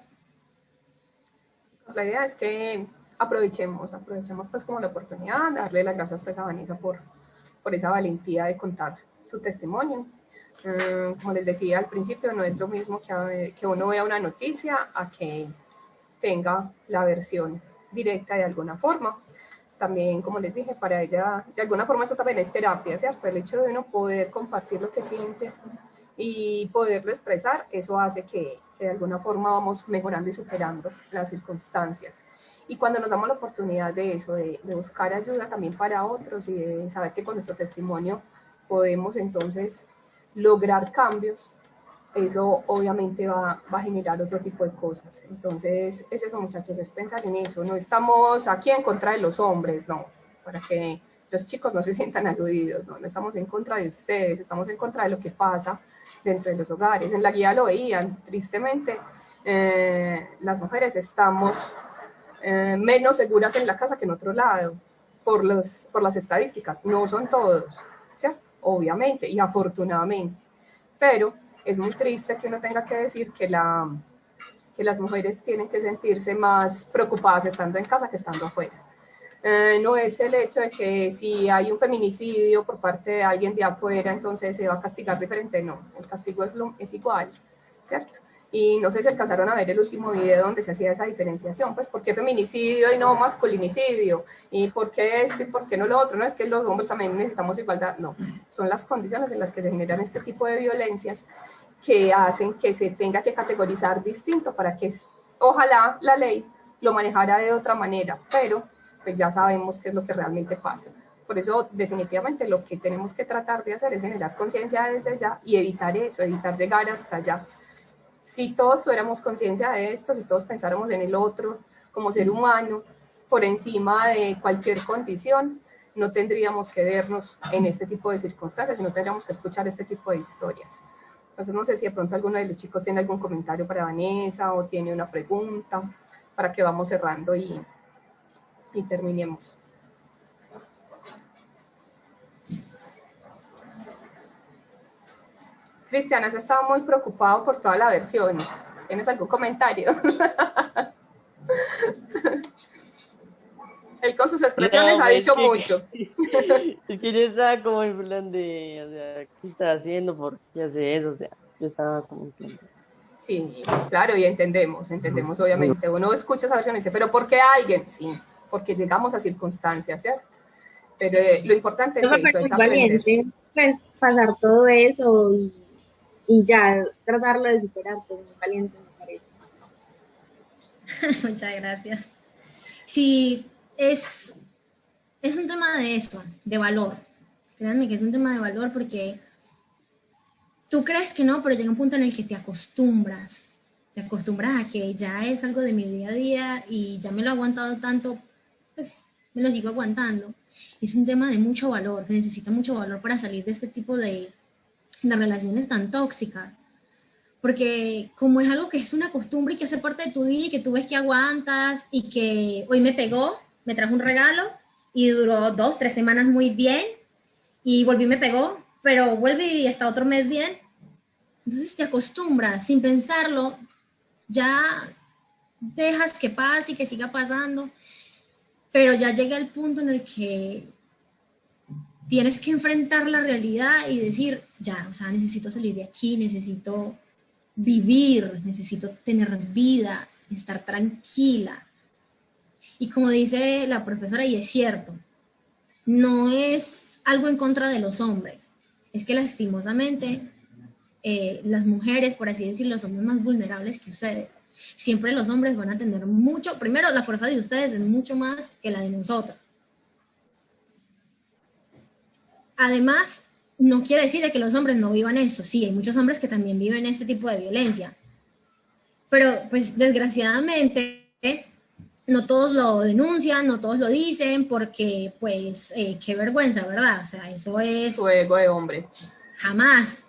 Pues la idea es que aprovechemos pues como la oportunidad, darle las gracias pues a Vanessa por esa valentía de contar su testimonio. Como les decía al principio, no es lo mismo que uno vea una noticia a que tenga la versión directa de alguna forma. También, como les dije, para ella, de alguna forma eso también es terapia, ¿cierto? El hecho de uno poder compartir lo que siente y poderlo expresar, eso hace que de alguna forma vamos mejorando y superando las circunstancias. Y cuando nos damos la oportunidad de eso, de buscar ayuda también para otros y de saber que con nuestro testimonio podemos entonces lograr cambios, eso obviamente va a generar otro tipo de cosas. Entonces, es eso, muchachos, es pensar en eso. No estamos aquí en contra de los hombres, no, para que los chicos no se sientan aludidos, no estamos en contra de ustedes, estamos en contra de lo que pasa dentro de los hogares. En la guía lo veían, tristemente, las mujeres estamos menos seguras en la casa que en otro lado, por las estadísticas. No son todos, ¿cierto? Obviamente y afortunadamente, pero es muy triste que uno tenga que decir que las mujeres tienen que sentirse más preocupadas estando en casa que estando afuera. No es el hecho de que si hay un feminicidio por parte de alguien de afuera, entonces se va a castigar diferente, no, el castigo es igual, ¿cierto? Y no sé si alcanzaron a ver el último video donde se hacía esa diferenciación, pues ¿por qué feminicidio y no masculinicidio? ¿Y por qué esto y por qué no lo otro? No es que los hombres también necesitamos igualdad, no, son las condiciones en las que se generan este tipo de violencias que hacen que se tenga que categorizar distinto para que ojalá la ley lo manejara de otra manera, pero pues ya sabemos qué es lo que realmente pasa. Por eso definitivamente lo que tenemos que tratar de hacer es generar conciencia desde ya y evitar eso, evitar llegar hasta allá. Si todos tuviéramos conciencia de esto, si todos pensáramos en el otro como ser humano, por encima de cualquier condición, no tendríamos que vernos en este tipo de circunstancias y no tendríamos que escuchar este tipo de historias. Entonces no sé si de pronto alguno de los chicos tiene algún comentario para Vanessa o tiene una pregunta para que vamos cerrando y terminemos. Cristian, has estado muy preocupado por toda la versión. ¿Tienes algún comentario? Él con sus expresiones No, ha dicho mucho. Es que yo estaba como en plan de, o sea, ¿qué está haciendo? ¿Por qué hace eso? O sea, yo estaba como en plan de... Sí, claro, y entendemos obviamente. Uno escucha esa versión y dice, ¿pero por qué alguien? Sí, porque llegamos a circunstancias, ¿cierto? Pero lo importante es Eso me eso, parece es aprender. valiente, pues pasar todo eso y ya tratarlo de superar, pues muy valiente me parece. Muchas gracias. Sí, es un tema de eso, de valor. Créanme que es un tema de valor porque tú crees que no, pero llega un punto en el que te acostumbras a que ya es algo de mi día a día y ya me lo he aguantado tanto, pues me lo sigo aguantando. Es un tema de mucho valor, se necesita mucho valor para salir de este tipo de relaciones tan tóxicas. Porque como es algo que es una costumbre y que hace parte de tu día y que tú ves que aguantas y que hoy me pegó, me trajo un regalo y duró 2, 3 semanas muy bien y volví y me pegó, pero vuelve y hasta otro mes bien. Entonces te acostumbras sin pensarlo, ya dejas que pase y que siga pasando, pero ya llega el punto en el que tienes que enfrentar la realidad y decir, ya, o sea, necesito salir de aquí, necesito vivir, necesito tener vida, estar tranquila. Y como dice la profesora, y es cierto, no es algo en contra de los hombres, es que lastimosamente las mujeres, por así decirlo, somos más vulnerables que ustedes. Siempre los hombres van a tener mucho, primero la fuerza de ustedes es mucho más que la de nosotros. Además, no quiere decir de que los hombres no vivan esto. Sí, hay muchos hombres que también viven este tipo de violencia. Pero, pues, desgraciadamente, no todos lo denuncian, no todos lo dicen, porque, pues, qué vergüenza, ¿verdad? O sea, eso es... Su ego de hombre. Jamás.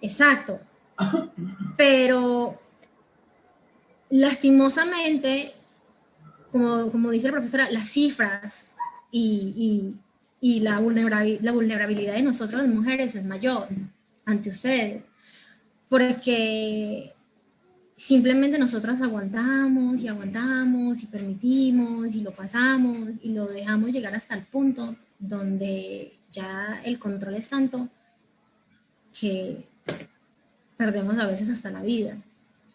Exacto. Pero, lastimosamente, como dice la profesora, las cifras y la vulnerabilidad de nosotras las mujeres es mayor ante ustedes, porque simplemente nosotras aguantamos y permitimos y lo pasamos y lo dejamos llegar hasta el punto donde ya el control es tanto que perdemos a veces hasta la vida,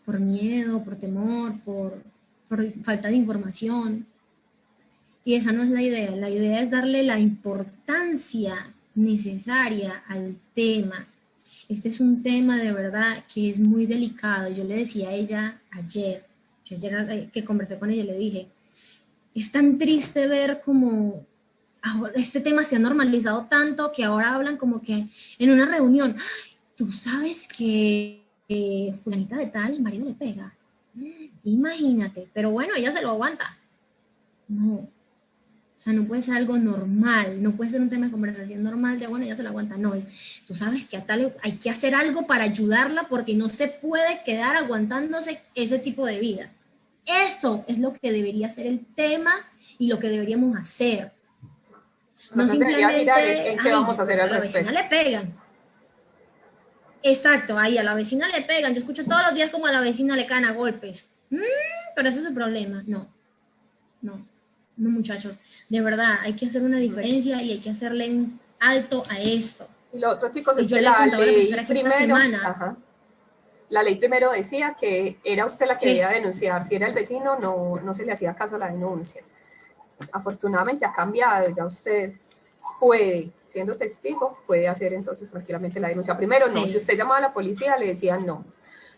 por miedo, por temor, por falta de información. Y esa no es la idea es darle la importancia necesaria al tema. Este es un tema de verdad que es muy delicado. Yo le decía a ella ayer que conversé con ella, le dije, es tan triste ver como este tema se ha normalizado tanto que ahora hablan como que en una reunión, tú sabes que fulanita de tal, el marido le pega. Imagínate, pero bueno, ella se lo aguanta. No, o sea, no puede ser algo normal, no puede ser un tema de conversación normal de, bueno, ella se lo aguanta. No, tú sabes que a tal hay que hacer algo para ayudarla porque no se puede quedar aguantándose ese tipo de vida. Eso es lo que debería ser el tema y lo que deberíamos hacer. No simplemente, mirar en qué vamos a hacer al respecto. A la vecina le pegan. Exacto, ahí a la vecina le pegan. Yo escucho todos los días como a la vecina le caen a golpes. Pero eso es el problema. No, muchachos. De verdad, hay que hacer una diferencia y hay que hacerle un alto a esto. Y lo otro, chicos, es yo que le la contaba a la ley profesora que esta primero, semana, la ley primero decía que era usted la que ¿qué? debía denunciar. Si era el vecino, no se le hacía caso a la denuncia. Afortunadamente ha cambiado, ya usted puede, siendo testigo, puede hacer entonces tranquilamente la denuncia. Primero, no, Sí. si usted llamaba a la policía, le decían no.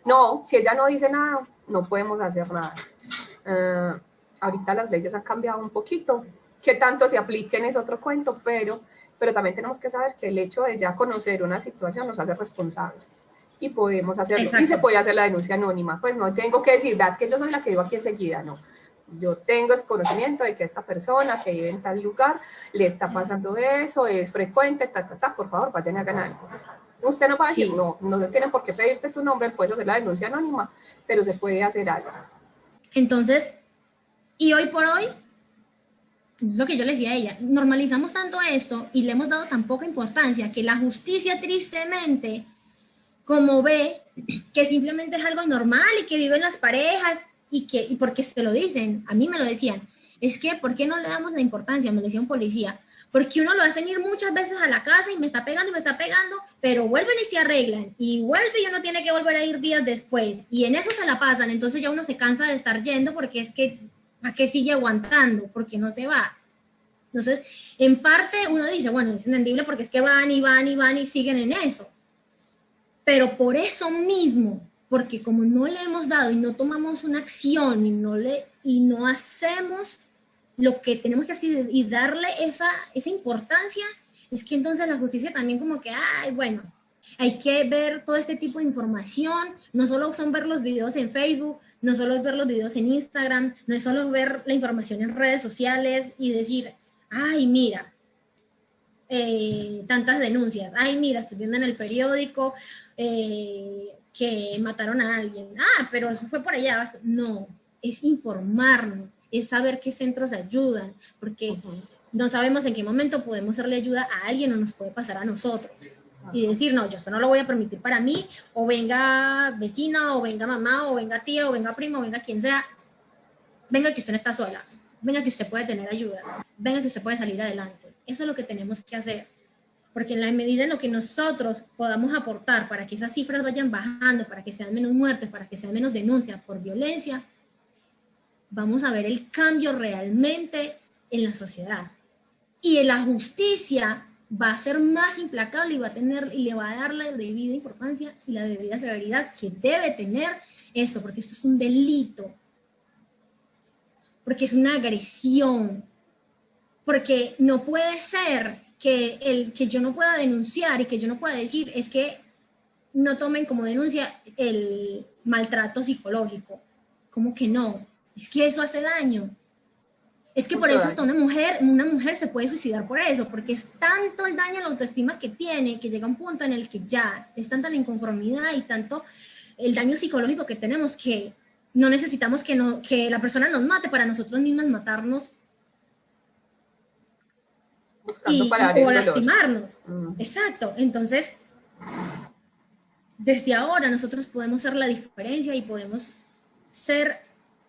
No, si ella no dice nada, no podemos hacer nada. Ahorita las leyes han cambiado un poquito. Qué tanto se apliquen es otro cuento, pero también tenemos que saber que el hecho de ya conocer una situación nos hace responsables. Y podemos hacerlo. Exacto. Y se puede hacer la denuncia anónima. Pues no tengo que decir, veas que yo soy la que vivo aquí enseguida, no. Yo tengo conocimiento de que esta persona que vive en tal lugar le está pasando eso, es frecuente, por favor, vayan y hagan algo. Usted no va a decir, Sí. no tienen por qué pedirte tu nombre, puedes hacer la denuncia anónima, pero se puede hacer algo. Entonces, y hoy por hoy, lo que yo le decía a ella, normalizamos tanto esto y le hemos dado tan poca importancia que la justicia tristemente, como ve que simplemente es algo normal y que viven las parejas y porque se lo dicen, a mí me lo decían, es que ¿por qué no le damos la importancia? Me decía un policía, porque uno lo hacen ir muchas veces a la casa y me está pegando, pero vuelven y se arreglan, y vuelve y uno tiene que volver a ir días después, y en eso se la pasan, entonces ya uno se cansa de estar yendo porque es que, ¿a qué sigue aguantando? Porque no se va. Entonces, en parte uno dice, bueno, es entendible porque es que van y siguen en eso. Pero por eso mismo, porque como no le hemos dado y no tomamos una acción y no hacemos lo que tenemos que hacer y darle esa importancia, es que entonces la justicia también como que, bueno, hay que ver todo este tipo de información, no solo son ver los videos en Facebook, no solo es ver los videos en Instagram, no es solo ver la información en redes sociales y decir, ay, mira, tantas denuncias, ay, mira, estoy viendo en el periódico que mataron a alguien, pero eso fue por allá. No, es informarnos, es saber qué centros ayudan, porque no sabemos en qué momento podemos darle ayuda a alguien o nos puede pasar a nosotros. Y decir, no, yo esto no lo voy a permitir para mí, o venga vecina, o venga mamá, o venga tía, o venga prima, o venga quien sea, venga que usted no está sola, venga que usted puede tener ayuda, venga que usted puede salir adelante. Eso es lo que tenemos que hacer. porque en la medida en lo que nosotros podamos aportar para que esas cifras vayan bajando, para que sean menos muertes, para que sean menos denuncias por violencia, vamos a ver el cambio realmente en la sociedad. Y en la justicia va a ser más implacable y va a tener, y le va a dar la debida importancia y la debida severidad que debe tener esto, porque esto es un delito, porque es una agresión, porque no puede ser que yo no pueda denunciar y que yo no pueda decir es que no tomen como denuncia el maltrato psicológico. ¿Cómo que no? Es que eso hace daño. Es que por eso hasta una mujer se puede suicidar por eso, porque es tanto el daño a la autoestima que tiene, que llega un punto en el que ya es tanta la inconformidad y tanto el daño psicológico que tenemos que no necesitamos que la persona nos mate para nosotros mismas matarnos Buscando parar el o dolor. lastimarnos. Exacto. Entonces, desde ahora nosotros podemos ser la diferencia y podemos ser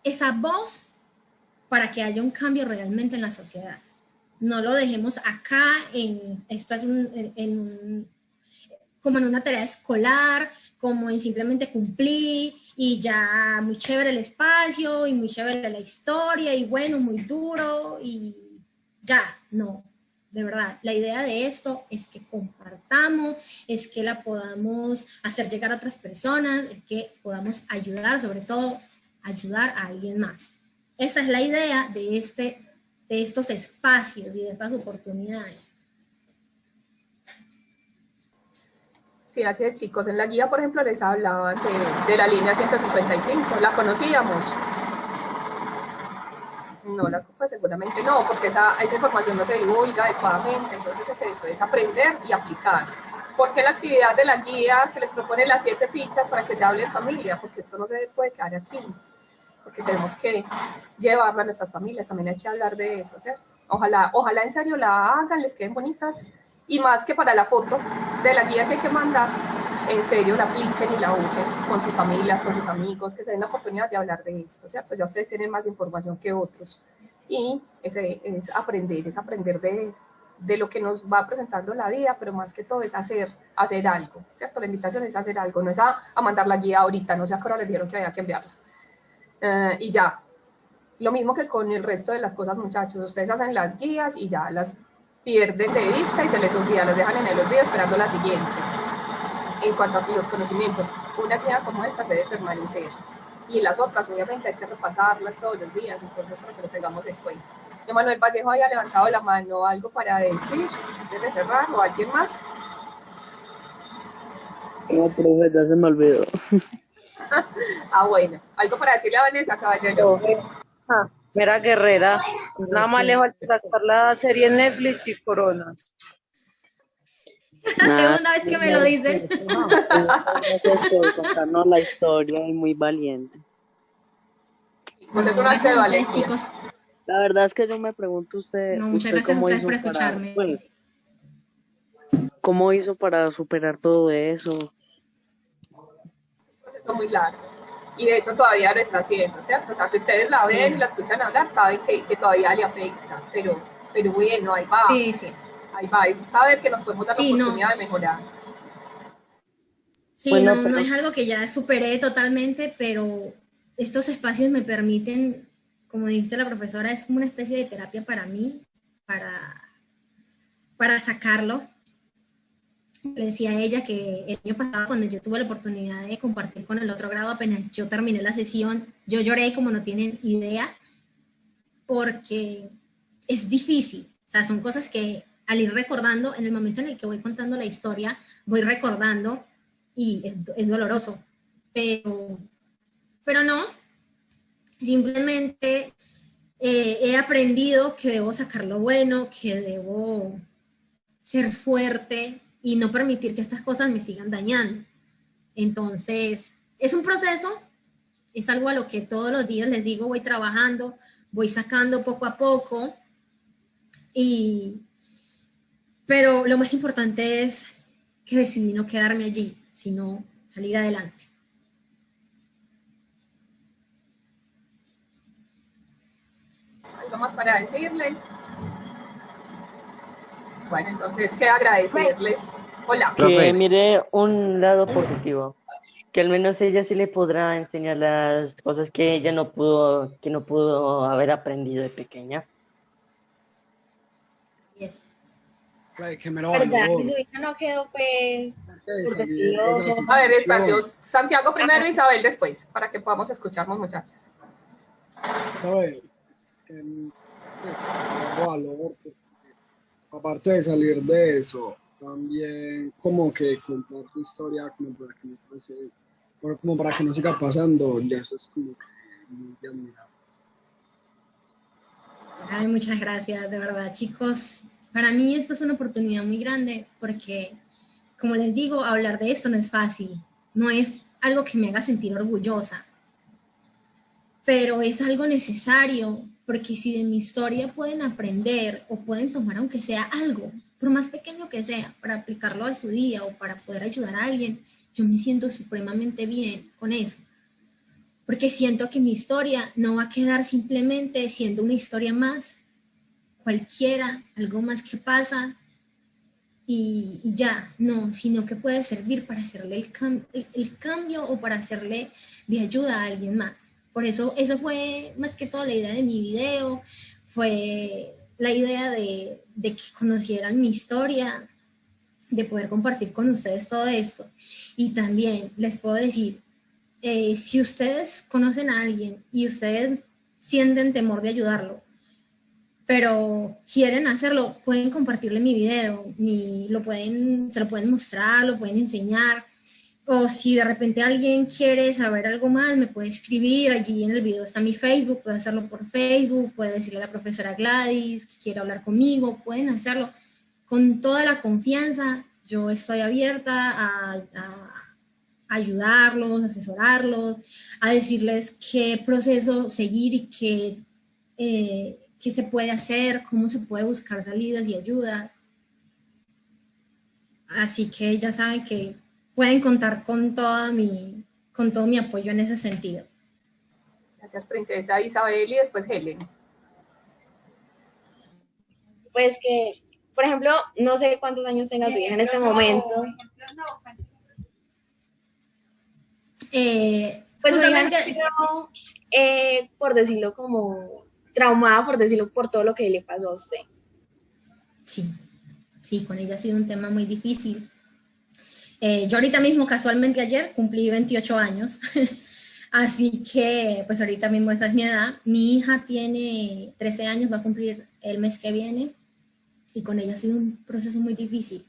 esa voz para que haya un cambio realmente en la sociedad. No lo dejemos acá, esto es como en una tarea escolar, como en simplemente cumplir y ya muy chévere el espacio y muy chévere la historia y bueno, muy duro y ya, no. De verdad, la idea de esto es que compartamos, es que la podamos hacer llegar a otras personas, es que podamos ayudar, sobre todo, ayudar a alguien más. Esa es la idea de estos espacios y de estas oportunidades. Sí, así es, chicos. En la guía, por ejemplo, les hablaban de la línea 155. ¿La conocíamos? No, pues seguramente no, porque esa información no se divulga adecuadamente. Entonces es eso, es aprender y aplicar. ¿Por qué la actividad de la guía que les propone las 7 fichas para que se hable de familia? Porque esto no se puede quedar aquí. Porque tenemos que llevarla a nuestras familias, también hay que hablar de eso, ¿cierto? Ojalá en serio la hagan, les queden bonitas, y más que para la foto de la guía que hay que mandar, en serio la apliquen y la usen con sus familias, con sus amigos, que se den la oportunidad de hablar de esto, ¿cierto? Ya ustedes tienen más información que otros, y es aprender de lo que nos va presentando la vida, pero más que todo es hacer algo, ¿cierto? La invitación es hacer algo, no es a mandar la guía ahorita, no sé a qué hora les dijeron que había que enviarla. Y ya, lo mismo que con el resto de las cosas, muchachos, ustedes hacen las guías y ya las pierden de vista y se les olvida, las dejan en el olvido esperando la siguiente. En cuanto a los conocimientos, una guía como esta debe permanecer, y las otras obviamente hay que repasarlas todos los días, entonces para que lo tengamos en cuenta. Emanuel Vallejo había levantado la mano, ¿algo para decir antes de cerrar o alguien más? No, profe, ya se me olvidó. Bueno, algo para decirle a Vanessa, caballero. Mira, Guerrera, nada más le falta sacar la serie en Netflix y Corona. La segunda vez que me lo dicen. Gracias por contarnos la historia y muy valiente. Pues es un acto de Gracias a ustedes, valentía. chicos. La verdad es que yo me pregunto usted, No, muchas usted gracias a cómo ustedes hizo por escucharme. pues, ¿cómo hizo para superar todo eso? Un proceso muy largo. Y de hecho todavía lo está haciendo, ¿cierto? O sea, si ustedes la ven y la escuchan hablar, saben que todavía le afecta, pero bueno, ahí va. Sí, sí. Ahí va, es saber que nos podemos dar la oportunidad de mejorar. Sí, Bueno, no es algo que ya superé totalmente, pero estos espacios me permiten, como dijiste la profesora, es como una especie de terapia para mí, para sacarlo. Le decía a ella que el año pasado, cuando yo tuve la oportunidad de compartir con el otro grado, apenas yo terminé la sesión, yo lloré como no tienen idea, porque es difícil. O sea, son cosas que al ir recordando, en el momento en el que voy contando la historia, voy recordando y es doloroso. Pero no, simplemente he aprendido que debo sacar lo bueno, que debo ser fuerte y no permitir que estas cosas me sigan dañando. Entonces, es un proceso, es algo a lo que todos los días les digo, voy trabajando, voy sacando poco a poco, pero lo más importante es que decidí no quedarme allí, sino salir adelante. ¿Algo más para decirle? Bueno, entonces queda agradecerles. Hola. Que Profe. mire un lado positivo. Que al menos ella sí le podrá enseñar las cosas que ella que no pudo haber aprendido de pequeña. Así es. Ay, que me lo ¿Verdad? valoro. Y su hija no quedó, pues, por Salir decirlo. de esa A ver, situación. espacios. Santiago primero, Isabel después, para que podamos escucharnos, muchachos. A ver, pues, lo valoro, porque aparte de salir de eso, también como que contar tu historia como para que no pase, como para que no siga pasando, y eso es como que muy de admirar. Ay, muchas gracias, de verdad, chicos. Para mí esto es una oportunidad muy grande porque, como les digo, hablar de esto no es fácil. No es algo que me haga sentir orgullosa, pero es algo necesario porque si de mi historia pueden aprender o pueden tomar aunque sea algo, por más pequeño que sea, para aplicarlo a su día o para poder ayudar a alguien, yo me siento supremamente bien con eso. Porque siento que mi historia no va a quedar simplemente siendo una historia más, cualquiera, algo más que pasa y ya, no, sino que puede servir para hacerle el cambio o para hacerle de ayuda a alguien más. Por eso, esa fue más que todo la idea de mi video, fue la idea de que conocieran mi historia, de poder compartir con ustedes todo esto. Y también les puedo decir, si ustedes conocen a alguien y ustedes sienten temor de ayudarlo, pero quieren hacerlo, pueden compartirle mi video, se lo pueden mostrar, lo pueden enseñar, o si de repente alguien quiere saber algo más, me puede escribir, allí en el video está mi Facebook, puede hacerlo por Facebook, puede decirle a la profesora Gladys que quiere hablar conmigo, pueden hacerlo con toda la confianza. Yo estoy abierta a ayudarlos, asesorarlos, a decirles qué proceso seguir y qué se puede hacer, cómo se puede buscar salidas y ayuda. Así que ya saben que pueden contar con todo mi apoyo en ese sentido. Gracias, princesa Isabel, y después Helen. Pues que, por ejemplo, no sé cuántos años tenga su hija en este momento. Pues Justamente- obviamente yo, por decirlo como traumada, por decirlo, por todo lo que le pasó a usted. Sí, con ella ha sido un tema muy difícil. Yo ahorita mismo, casualmente ayer, cumplí 28 años, así que pues ahorita mismo esa es mi edad. Mi hija tiene 13 años, va a cumplir el mes que viene, y con ella ha sido un proceso muy difícil,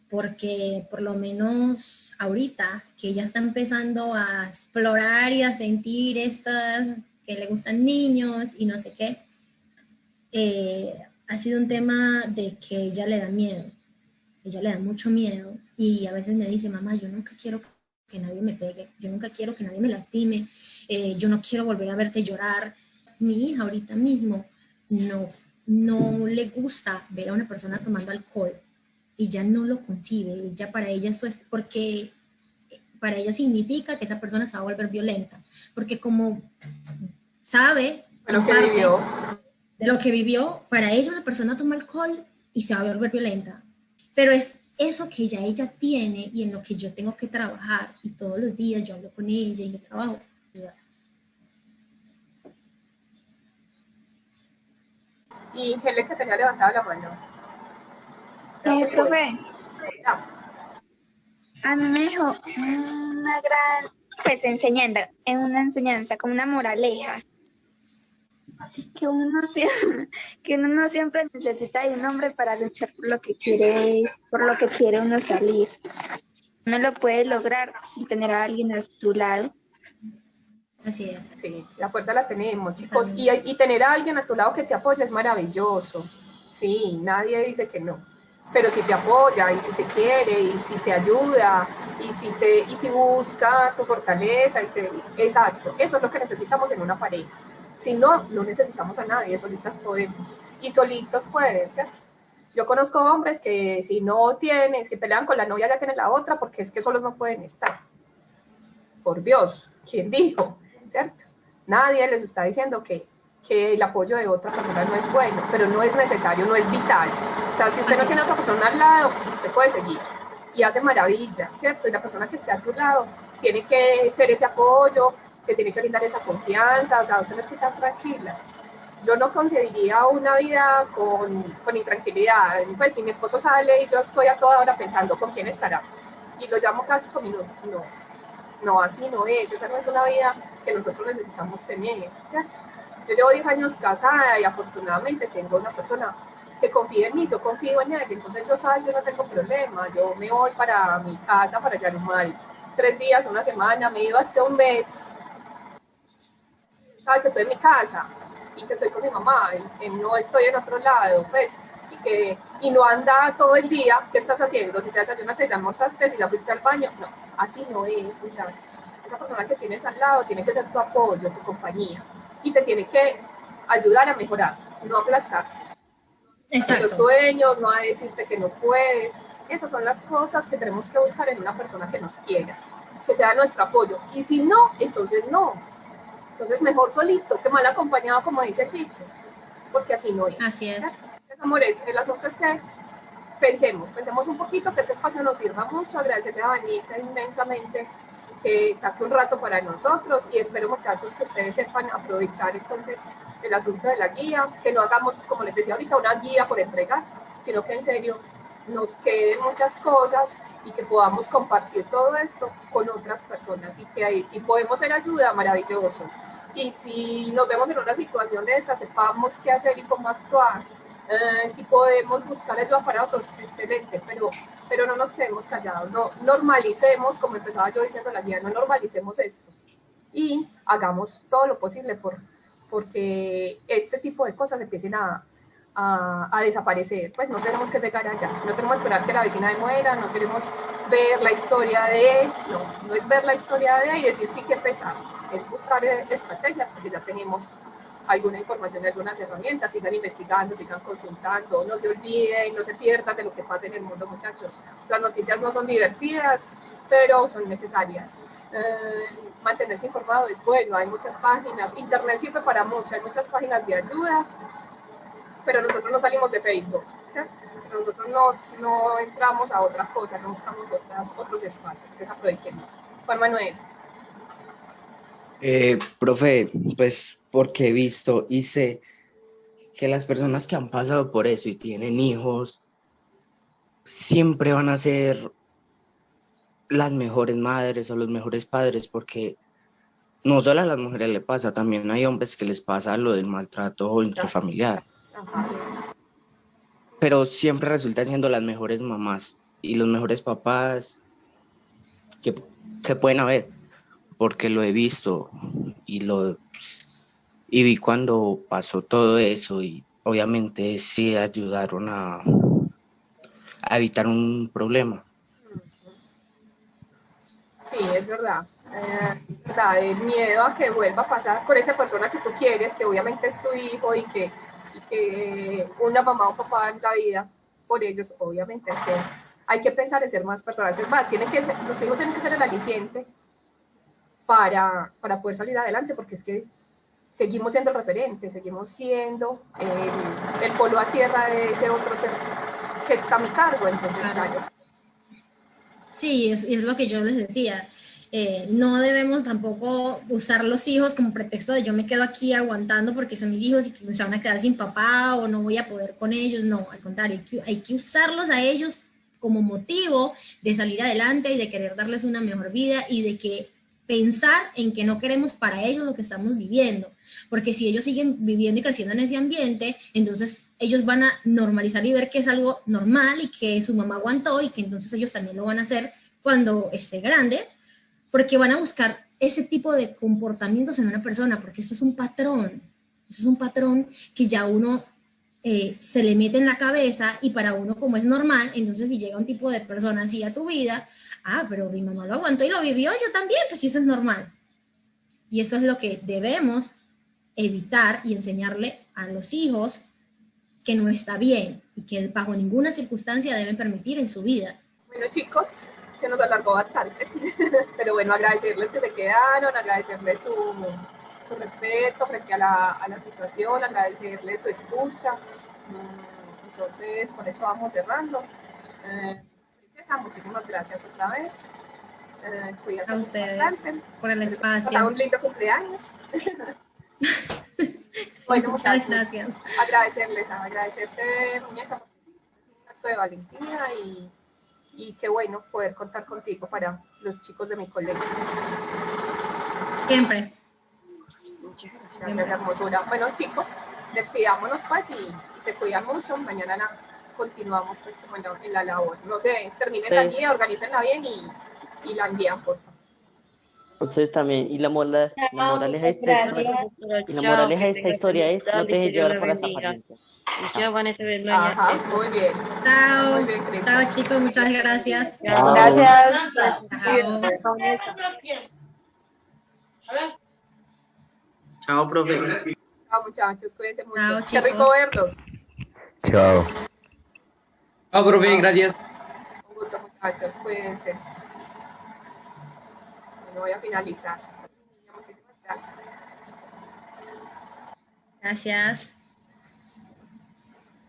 porque por lo menos ahorita que ella está empezando a explorar y a sentir estas que le gustan niños y no sé qué, ha sido un tema de que ella le da miedo, ella le da mucho miedo y a veces me dice, mamá, yo nunca quiero que nadie me pegue, yo nunca quiero que nadie me lastime, yo no quiero volver a verte llorar. Mi hija ahorita mismo no le gusta ver a una persona tomando alcohol, ella no lo concibe, ella para ella eso es porque para ella significa que esa persona se va a volver violenta, porque como sabe Lo que parte vivió. de lo que vivió, para ella una persona toma alcohol y se va a volver violenta, pero es eso que ya ella tiene y en lo que yo tengo que trabajar, y todos los días yo hablo con ella y le trabajo. Y Helen, que tenía levantada la mano. Profe, Ah, a mí me dejó una gran pues, una enseñanza, como una moraleja, que uno no siempre necesita de un hombre para luchar por lo que quiere uno salir. Uno lo puede lograr sin tener a alguien a tu lado. Así es. sí, la fuerza la tenemos, chicos. Y tener a alguien a tu lado que te apoye es maravilloso. Sí, nadie dice que no. Pero si te apoya, y si te quiere, y si te ayuda, y si busca tu fortaleza, exacto, eso es lo que necesitamos en una pareja. Si no, no necesitamos a nadie, solitas podemos. Y solitas pueden, ¿cierto? Yo conozco hombres que si no tienes, que pelean con la novia, ya tienen la otra, porque es que solos no pueden estar. Por Dios, ¿quién dijo? ¿Cierto? Nadie les está diciendo que que el apoyo de otra persona no es bueno, pero no es necesario, no es vital. O sea, si usted no tiene otra persona al lado, usted puede seguir y hace maravilla, ¿cierto? Y la persona que esté a tu lado tiene que ser ese apoyo, que tiene que brindar esa confianza, o sea, usted no es que está tranquila. Yo no concebiría una vida con intranquilidad. Pues si mi esposo sale y yo estoy a toda hora pensando con quién estará y lo llamo cada 5 minutos, no, así no es, esa no es una vida que nosotros necesitamos tener, ¿cierto? Yo llevo 10 años casada y afortunadamente tengo una persona que confía en mí, yo confío en él, entonces yo salgo y no tengo problema, yo me voy para mi casa, para Yarumal, 3 días, una semana, me he ido hasta un mes, sabe que estoy en mi casa y que estoy con mi mamá y que no estoy en otro lado, pues, y no anda todo el día, ¿qué estás haciendo? Si te desayunas, si ya almorzaste, si ya fuiste al baño, no, así no es, muchachos. Esa persona que tienes al lado tiene que ser tu apoyo, tu compañía, y te tiene que ayudar a mejorar, no aplastar. Exacto. Los sueños, no a decirte que no puedes. Esas son las cosas que tenemos que buscar en una persona que nos quiera, que sea nuestro apoyo. Y si no, entonces no. Entonces mejor solito que mal acompañado, como dice el dicho, porque así no es. Así es. Amores, el asunto es que pensemos un poquito, que este espacio nos sirva mucho. Agradecerle a Vanessa inmensamente que saque un rato para nosotros y espero, muchachos, que ustedes sepan aprovechar entonces el asunto de la guía, que no hagamos, como les decía ahorita, una guía por entregar, sino que en serio nos queden muchas cosas y que podamos compartir todo esto con otras personas y que ahí si podemos ser ayuda, maravilloso. Y si nos vemos en una situación de esta, sepamos qué hacer y cómo actuar. Si podemos buscar ayuda para otros, excelente, pero no nos quedemos callados, no normalicemos, como empezaba yo diciendo la guía, no normalicemos esto y hagamos todo lo posible porque este tipo de cosas empiecen a desaparecer. Pues no tenemos que llegar allá, no tenemos que esperar que la vecina muera, no queremos ver la historia de, no es ver la historia de y decir sí que pesar, es buscar estrategias porque ya tenemos alguna información, algunas herramientas, sigan investigando, sigan consultando, no se olviden, no se pierdan de lo que pasa en el mundo, muchachos. Las noticias no son divertidas, pero son necesarias. Mantenerse informado es bueno, hay muchas páginas, internet sirve para mucho, hay muchas páginas de ayuda, pero nosotros no salimos de Facebook, ¿cierto? Nosotros no entramos a otra cosa, no buscamos otros espacios, entonces aprovechemos. Juan Manuel. Profe, pues porque he visto y sé que las personas que han pasado por eso y tienen hijos siempre van a ser las mejores madres o los mejores padres, porque no solo a las mujeres le pasa, también hay hombres que les pasa lo del maltrato intrafamiliar. Pero siempre resultan siendo las mejores mamás y los mejores papás que pueden haber, porque lo he visto y vi cuando pasó todo eso y obviamente sí ayudaron a evitar un problema. Sí, es verdad. El miedo a que vuelva a pasar con esa persona que tú quieres, que obviamente es tu hijo y que una mamá o papá en la vida por ellos, obviamente hay que pensar en ser más personas. Es más, los hijos tienen que ser el aliciente para poder salir adelante, porque es que seguimos siendo el referente, seguimos siendo el polo a tierra de ese otro ser que está a mi cargo, entonces claro. Sí, es lo que yo les decía. No debemos tampoco usar los hijos como pretexto de yo me quedo aquí aguantando porque son mis hijos y que se van a quedar sin papá o no voy a poder con ellos. No, al contrario, hay que usarlos a ellos como motivo de salir adelante y de querer darles una mejor vida y de que pensar en que no queremos para ellos lo que estamos viviendo, porque si ellos siguen viviendo y creciendo en ese ambiente, entonces ellos van a normalizar y ver que es algo normal y que su mamá aguantó y que entonces ellos también lo van a hacer cuando esté grande, porque van a buscar ese tipo de comportamientos en una persona, porque esto es un patrón que ya uno se le mete en la cabeza y para uno como es normal, entonces si llega un tipo de persona así a tu vida, pero mi mamá lo aguantó y lo vivió, yo también, pues eso es normal. Y eso es lo que debemos evitar y enseñarle a los hijos que no está bien y que bajo ninguna circunstancia deben permitir en su vida. Bueno, chicos, se nos alargó bastante, pero bueno, agradecerles que se quedaron, agradecerles su respeto frente a la situación, agradecerle su escucha. Entonces, con esto vamos cerrando. Princesa, muchísimas gracias otra vez. Cuídate A ustedes bastante. por el Pasar espacio. un lindo cumpleaños. Sí, Bueno, muchas muchachos, gracias. agradecerte, muñeca, porque sí, es un acto de valentía y qué bueno poder contar contigo para los chicos de mi colegio. Siempre. Gracias, hermosura. Bueno, chicos, despidámonos pues y se cuidan mucho. Mañana continuamos pues como en la labor. No sé, terminen la Sí. guía, organícenla bien y la envían, por favor. Ustedes también. Y la moraleja de esta historia, y la Chao, moraleja que de esta tengas historia feliz es no te tarde y que dejes Dios llevar la por las bendiga. apariencias. Y chao, Vanessa, ven Ajá, muy bien. Chao. Muy bien, Cris. Chao, chicos. Muchas gracias. Chao. Gracias. Chao. Chao, profe. Chao, muchachos, cuídense mucho. Chao, Qué rico chicos. verlos. Chao. Chao, profe, gracias. Un gusto, muchachos, cuídense. Bueno, voy a finalizar. Muchísimas gracias. Gracias.